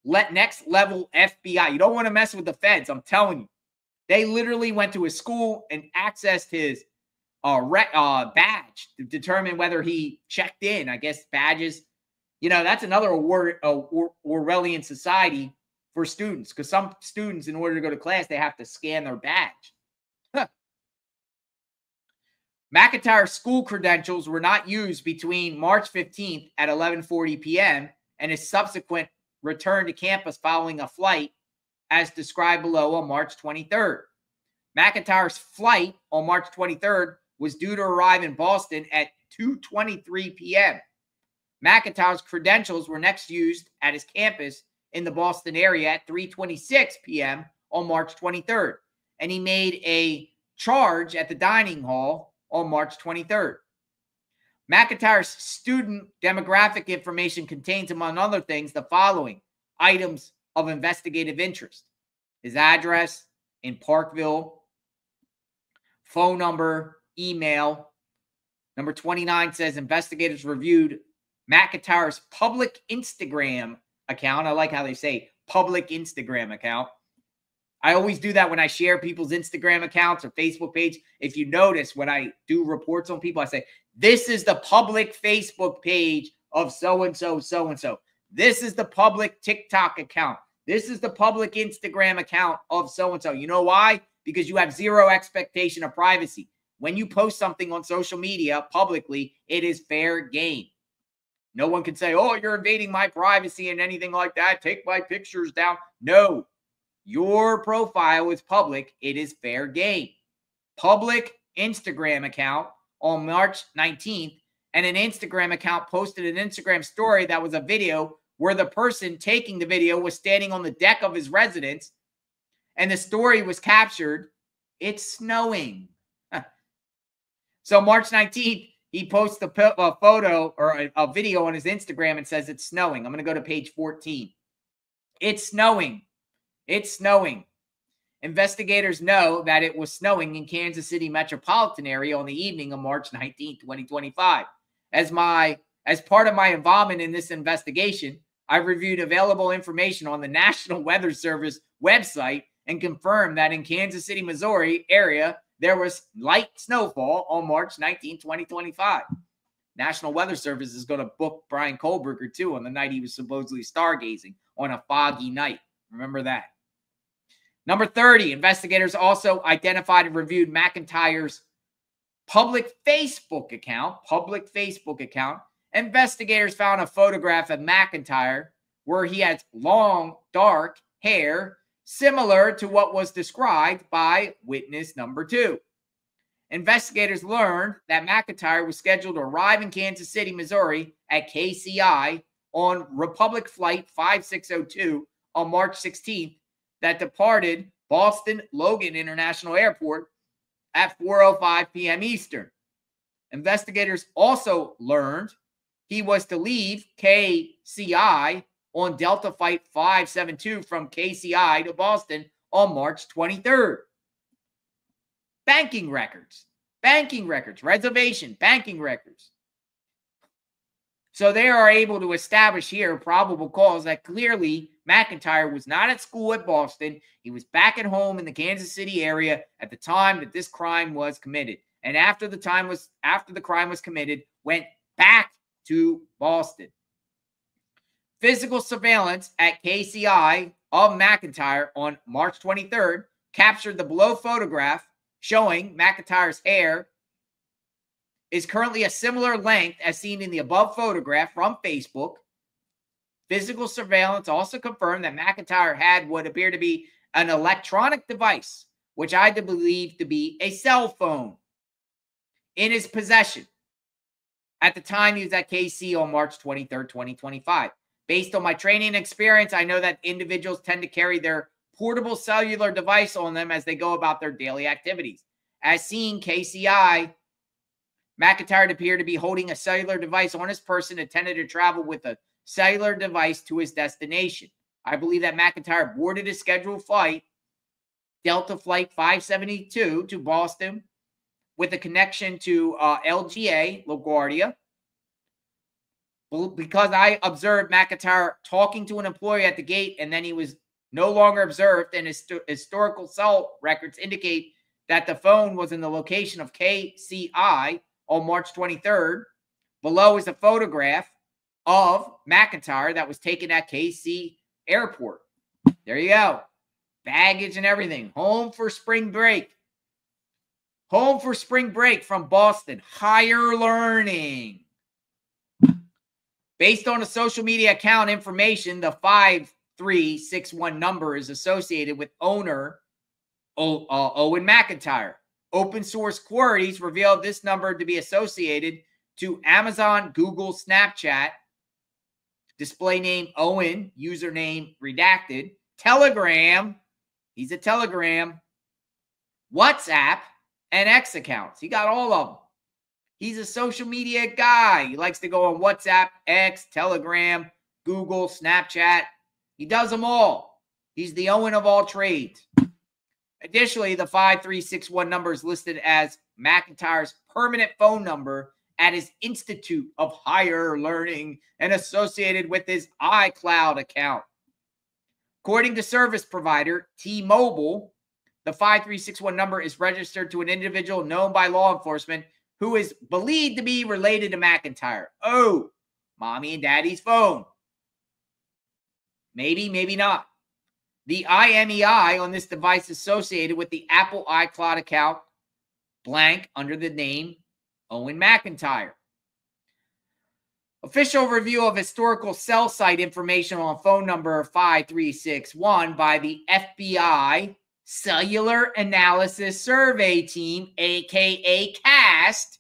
next level FBI. You don't want to mess with the feds. I'm telling you. They literally went to his school and accessed his badge to determine whether he checked in. I guess badges, that's another Orwellian society for students, because some students, in order to go to class, they have to scan their badge. McIntyre's school credentials were not used between March 15th at 11:40 p.m. and his subsequent return to campus following a flight, as described below, on March 23rd. McIntyre's flight on March 23rd was due to arrive in Boston at 2:23 p.m. McIntyre's credentials were next used at his campus in the Boston area at 3:26 p.m. on March 23rd, and he made a charge at the dining hall on March 23rd. McIntyre's student demographic information contains, among other things, the following items of investigative interest: his address in Parkville, phone number, email. Number 29 says investigators reviewed McIntyre's public Instagram account. I like how they say public Instagram account. I always do that when I share people's Instagram accounts or Facebook page. If you notice, when I do reports on people, I say, this is the public Facebook page of so-and-so, so-and-so. This is the public TikTok account. This is the public Instagram account of so-and-so. You know why? Because you have zero expectation of privacy. When you post something on social media publicly, it is fair game. No one can say, oh, you're invading my privacy and anything like that. Take my pictures down. No. Your profile is public. It is fair game. Public Instagram account on March 19th, and an Instagram account posted an Instagram story that was a video where the person taking the video was standing on the deck of his residence, and the story was captured. It's snowing. So March 19th, he posts a photo or a video on his Instagram and says it's snowing. I'm going to go to page 14. It's snowing. It's snowing. Investigators know that it was snowing in Kansas City metropolitan area on the evening of March 19, 2025. As part of my involvement in this investigation, I've reviewed available information on the National Weather Service website and confirmed that in Kansas City, Missouri area, there was light snowfall on March 19, 2025. National Weather Service is going to book Brian Kohlberger too on the night he was supposedly stargazing on a foggy night. Remember that. Number 30, investigators also identified and reviewed McIntire's public Facebook account. Investigators found a photograph of McIntyre where he has long, dark hair, similar to what was described by witness number 2. Investigators learned that McIntyre was scheduled to arrive in Kansas City, Missouri at KCI on Republic Flight 5602 on March 16th that departed Boston Logan International Airport at 4:05 p.m. Eastern. Investigators also learned he was to leave KCI on Delta Flight 572 from KCI to Boston on March 23rd. Banking records, reservation, banking records. So they are able to establish here probable cause that clearly McIntyre was not at school at Boston. He was back at home in the Kansas City area at the time that this crime was committed. And after the crime was committed, went back to Boston. Physical surveillance at KCI of McIntyre on March 23rd captured the below photograph showing McIntyre's hair is currently a similar length as seen in the above photograph from Facebook. Physical surveillance also confirmed that McIntyre had what appeared to be an electronic device, which I believe to be a cell phone, in his possession at the time he was at KC on March 23rd, 2025. Based on my training and experience, I know that individuals tend to carry their portable cellular device on them as they go about their daily activities. As seen, KCI, McIntyre appeared to be holding a cellular device on his person, intended to travel with a cellular device to his destination. I believe that McIntyre boarded his scheduled flight, Delta Flight 572 to Boston, with a connection to LGA, LaGuardia, because I observed McIntyre talking to an employee at the gate, and then he was no longer observed, and historical cell records indicate that the phone was in the location of KCI on March 23rd. Below is a photograph of McIntyre that was taken at KC Airport. There you go. Baggage and everything. Home for spring break. Home for spring break from Boston. Higher learning. Based on the social media account information, the 5361 number is associated with owner Owen McIntire. Open source queries revealed this number to be associated to Amazon, Google, Snapchat, display name Owen, username redacted, Telegram, he's a Telegram, WhatsApp, and X accounts. He got all of them. He's a social media guy. He likes to go on WhatsApp, X, Telegram, Google, Snapchat. He does them all. He's the Owen of all trades. Additionally, the 5361 number is listed as McIntyre's permanent phone number at his Institute of Higher Learning and associated with his iCloud account. According to service provider T-Mobile, the 5361 number is registered to an individual known by law enforcement who is believed to be related to McIntire. Oh, mommy and daddy's phone. Maybe, maybe not. The IMEI on this device is associated with the Apple iCloud account blank under the name Owen McIntire. Official review of historical cell site information on phone number 5361 by the FBI Cellular Analysis Survey Team, aka CAST.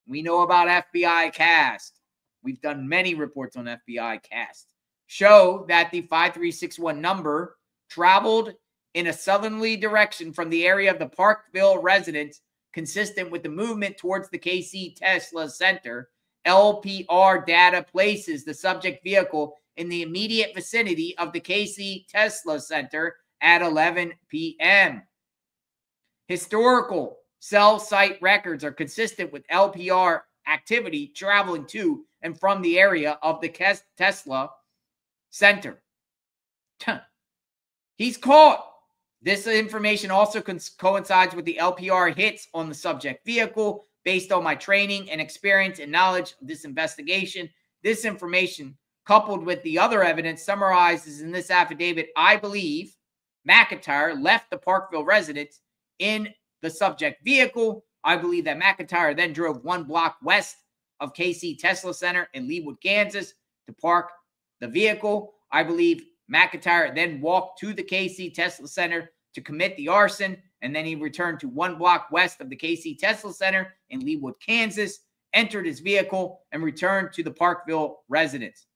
We know about FBI CAST. We've done many reports on FBI CAST. Show that the 5361 number traveled in a southerly direction from the area of the Parkville residence, consistent with the movement towards the KC Tesla Center. LPR data places the subject vehicle in the immediate vicinity of the KC Tesla Center at 11 p.m. Historical cell site records are consistent with LPR activity traveling to and from the area of the Tesla Center. He's caught. This information also coincides with the LPR hits on the subject vehicle. Based on my training and experience and knowledge of this investigation, this information, coupled with the other evidence summarizes in this affidavit, I believe McIntire left the Parkville residence in the subject vehicle. I believe that McIntire then drove 1 block west of KC Tesla Center in Leawood, Kansas to park the vehicle. I believe McIntire then walked to the KC Tesla Center to commit the arson, and then he returned to 1 block west of the KC Tesla Center in Leawood, Kansas, entered his vehicle, and returned to the Parkville residence.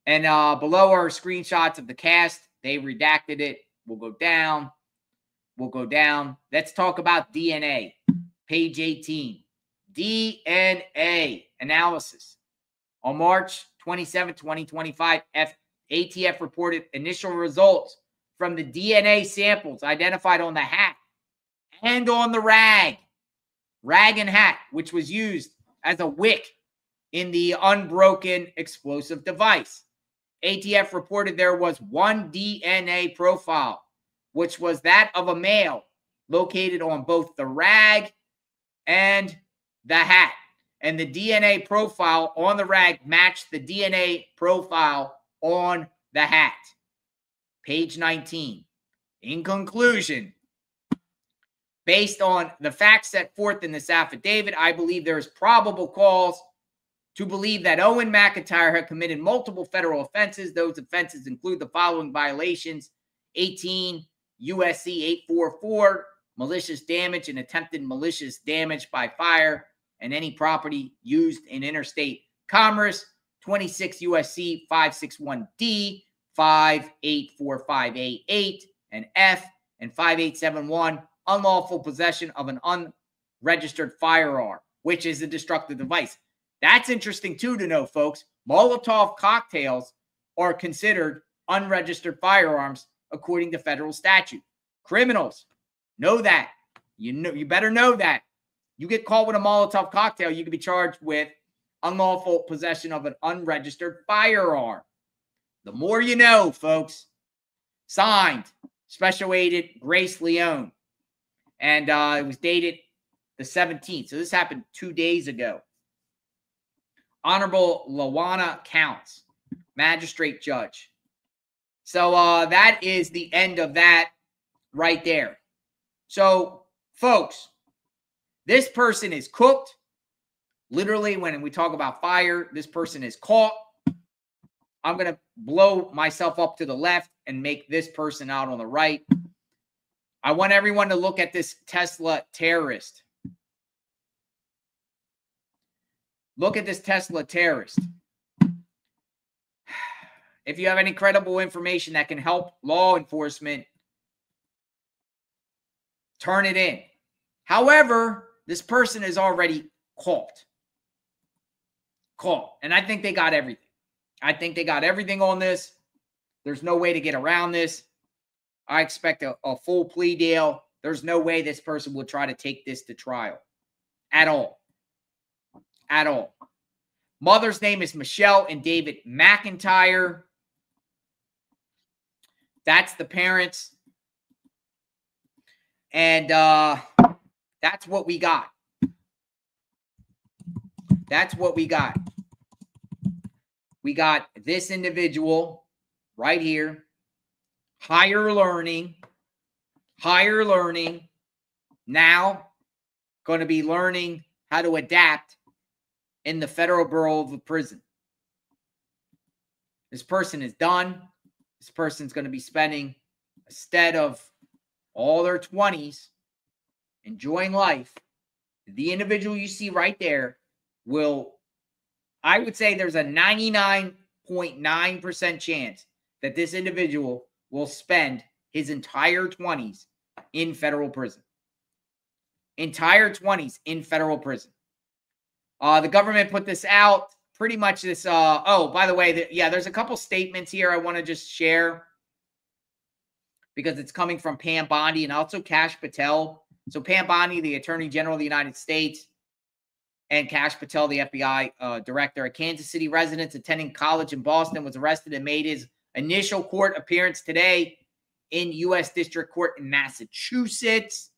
And below are screenshots of the cast. They redacted it. We'll go down. We'll go down. Let's talk about DNA. Page 18. DNA analysis. On March 27, 2025, ATF reported initial results from the DNA samples identified on the hat and on the rag and hat, which was used as a wick in the unbroken explosive device. ATF reported there was 1 DNA profile, which was that of a male, located on both the rag and the hat. And the DNA profile on the rag matched the DNA profile on the hat. Page 19. In conclusion, based on the facts set forth in this affidavit, I believe there is probable cause to believe that Owen McIntire had committed multiple federal offenses. Those offenses include the following violations: 18 USC 844, malicious damage and attempted malicious damage by fire and any property used in interstate commerce; 26 USC 561D, 584588, and F, and 5871, unlawful possession of an unregistered firearm, which is a destructive device. That's interesting too to know, folks. Molotov cocktails are considered unregistered firearms according to federal statute. Criminals know that. You better know that. You get caught with a Molotov cocktail, you can be charged with unlawful possession of an unregistered firearm. The more you know, folks. Signed, Special Agent Grace Leone. And it was dated the 17th. So this happened 2 days ago. Honorable Lawana Counts, Magistrate Judge. So that is the end of that right there. So, folks, this person is cooked. Literally, when we talk about fire, this person is caught. I'm going to blow myself up to the left and make this person out on the right. I want everyone to look at this Tesla terrorist. Look at this Tesla terrorist. If you have any credible information that can help law enforcement, turn it in. However, this person is already caught. And I think they got everything. I think they got everything on this. There's no way to get around this. I expect a full plea deal. There's no way this person will try to take this to trial. At all. At all. Mother's name is Michelle and David McIntire. That's the parents. And that's what we got. That's what we got. We got this individual right here. Higher learning. Now going to be learning how to adapt in the Federal Bureau of Prison. This person is done. This person's going to be spending, instead of all their 20s enjoying life, the individual you see right there will, I would say there's a 99.9% chance that this individual will spend his entire 20s in federal prison. Entire 20s in federal prison. The government put this out pretty much this. Oh, by the way, there's a couple statements here I want to just share because it's coming from Pam Bondi and also Kash Patel. So Pam Bondi, the Attorney General of the United States, and Kash Patel, the FBI director. A Kansas City resident attending college in Boston was arrested and made his initial court appearance today in U.S. District Court in Massachusetts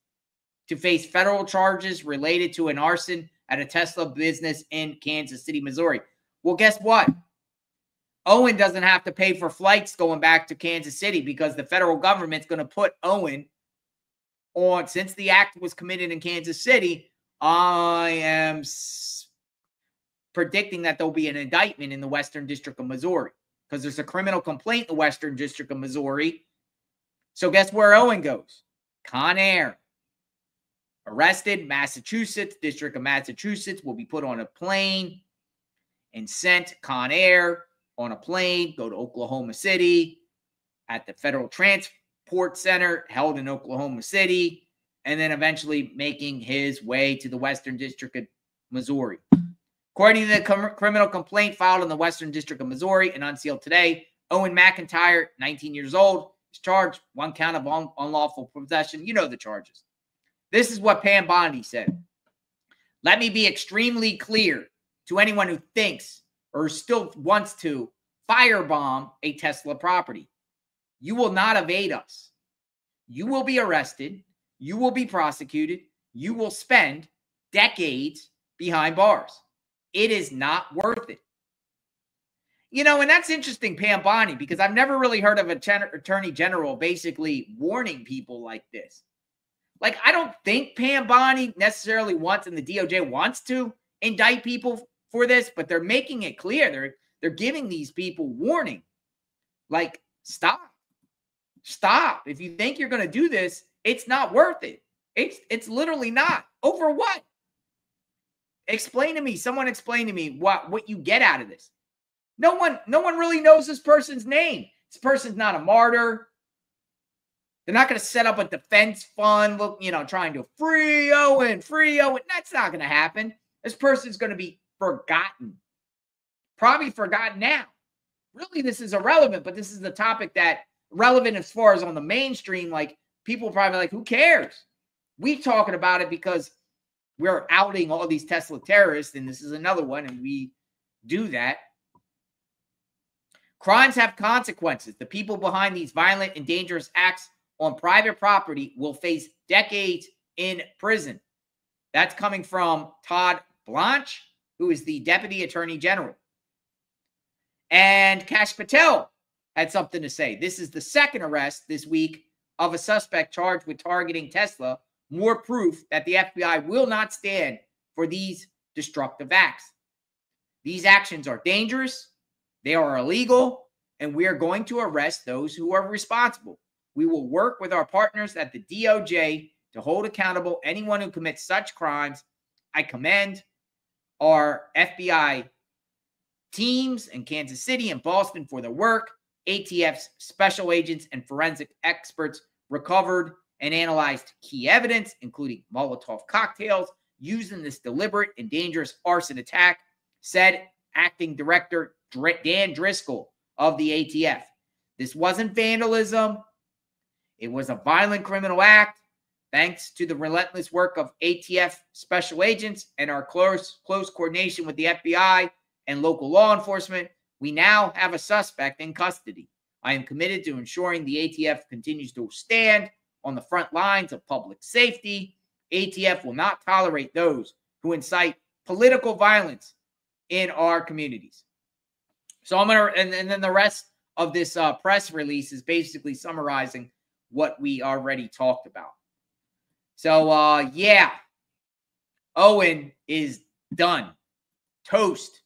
to face federal charges related to an arson at a Tesla business in Kansas City, Missouri. Well, guess what? Owen doesn't have to pay for flights going back to Kansas City because the federal government's going to put Owen on, since the act was committed in Kansas City. I am predicting that there'll be an indictment in the Western District of Missouri because there's a criminal complaint in the Western District of Missouri. So guess where Owen goes? Con Air. Arrested, Massachusetts, District of Massachusetts, will be put on a plane and sent Con Air on a plane, go to Oklahoma City at the Federal Transport Center held in Oklahoma City, and then eventually making his way to the Western District of Missouri. According to the criminal complaint filed in the Western District of Missouri and unsealed today, Owen McIntire, 19 years old, is charged one count of unlawful possession. You know the charges. This is what Pam Bondi said. Let me be extremely clear to anyone who thinks or still wants to firebomb a Tesla property. You will not evade us. You will be arrested. You will be prosecuted. You will spend decades behind bars. It is not worth it. You know, and that's interesting, Pam Bondi, because I've never really heard of an attorney general basically warning people like this. Like, I don't think Pam Bondi necessarily wants, and the DOJ wants to indict people for this, but they're making it clear. They're giving these people warning. Like, stop. Stop. If you think you're going to do this, it's not worth it. It's literally not. Over what? Explain to me. Someone explain to me what you get out of this. No one really knows this person's name. This person's not a martyr. They're not going to set up a defense fund, trying to free Owen. That's not going to happen. This person's going to be forgotten. Probably forgotten now. Really, this is irrelevant, but this is the topic that relevant as far as on the mainstream. Like, people probably like, who cares? We talking about it because we're outing all these Tesla terrorists, and this is another one, and we do that. Crimes have consequences. The people behind these violent and dangerous acts on private property will face decades in prison. That's coming from Todd Blanche, who is the Deputy Attorney General. And Kash Patel had something to say. This is the second arrest this week of a suspect charged with targeting Tesla. More proof that the FBI will not stand for these destructive acts. These actions are dangerous, they are illegal, and we are going to arrest those who are responsible. We will work with our partners at the DOJ to hold accountable anyone who commits such crimes. I commend our FBI teams in Kansas City and Boston for their work. ATF's special agents and forensic experts recovered and analyzed key evidence, including Molotov cocktails, used in this deliberate and dangerous arson attack, said Acting Director Dan Driscoll of the ATF. This wasn't vandalism. It was a violent criminal act. Thanks to the relentless work of ATF special agents and our close coordination with the FBI and local law enforcement, we now have a suspect in custody. I am committed to ensuring the ATF continues to stand on the front lines of public safety. ATF will not tolerate those who incite political violence in our communities. So I'm going to, and then the rest of this press release is basically summarizing what we already talked about. So, yeah, Owen is done. Toast.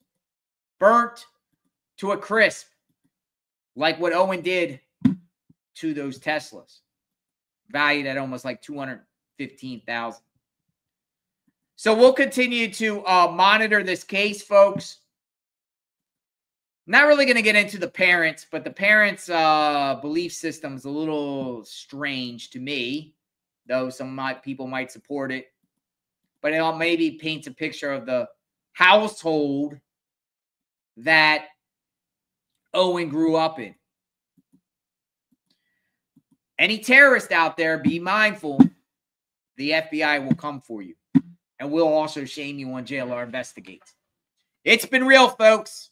Burnt to a crisp. Like what Owen did to those Teslas. Valued at almost like $215,000. So we'll continue to monitor this case, folks. Not really going to get into the parents, but the parents' belief system is a little strange to me, though some people might support it. But it maybe paints a picture of the household that Owen grew up in. Any terrorist out there, be mindful. The FBI will come for you. And we'll also shame you on JLR Investigates. It's been real, folks.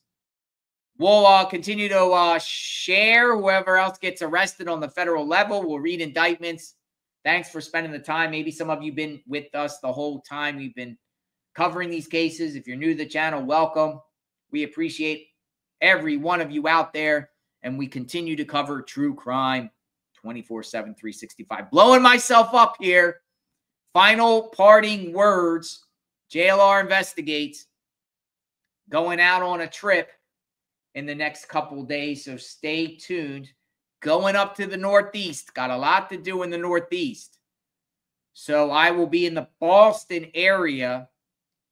We'll continue to share whoever else gets arrested on the federal level. We'll read indictments. Thanks for spending the time. Maybe some of you have been with us the whole time we've been covering these cases. If you're new to the channel, welcome. We appreciate every one of you out there. And we continue to cover true crime 24/7, 365. Blowing myself up here. Final parting words. JLR Investigates. Going out on a trip in the next couple of days, so stay tuned. Going up to the Northeast. Got a lot to do in the Northeast. So I will be in the Boston area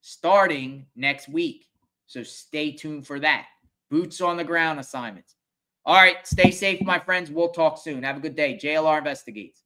starting next week. So stay tuned for that. Boots on the ground assignments. All right, stay safe, my friends. We'll talk soon. Have a good day. JLR Investigates.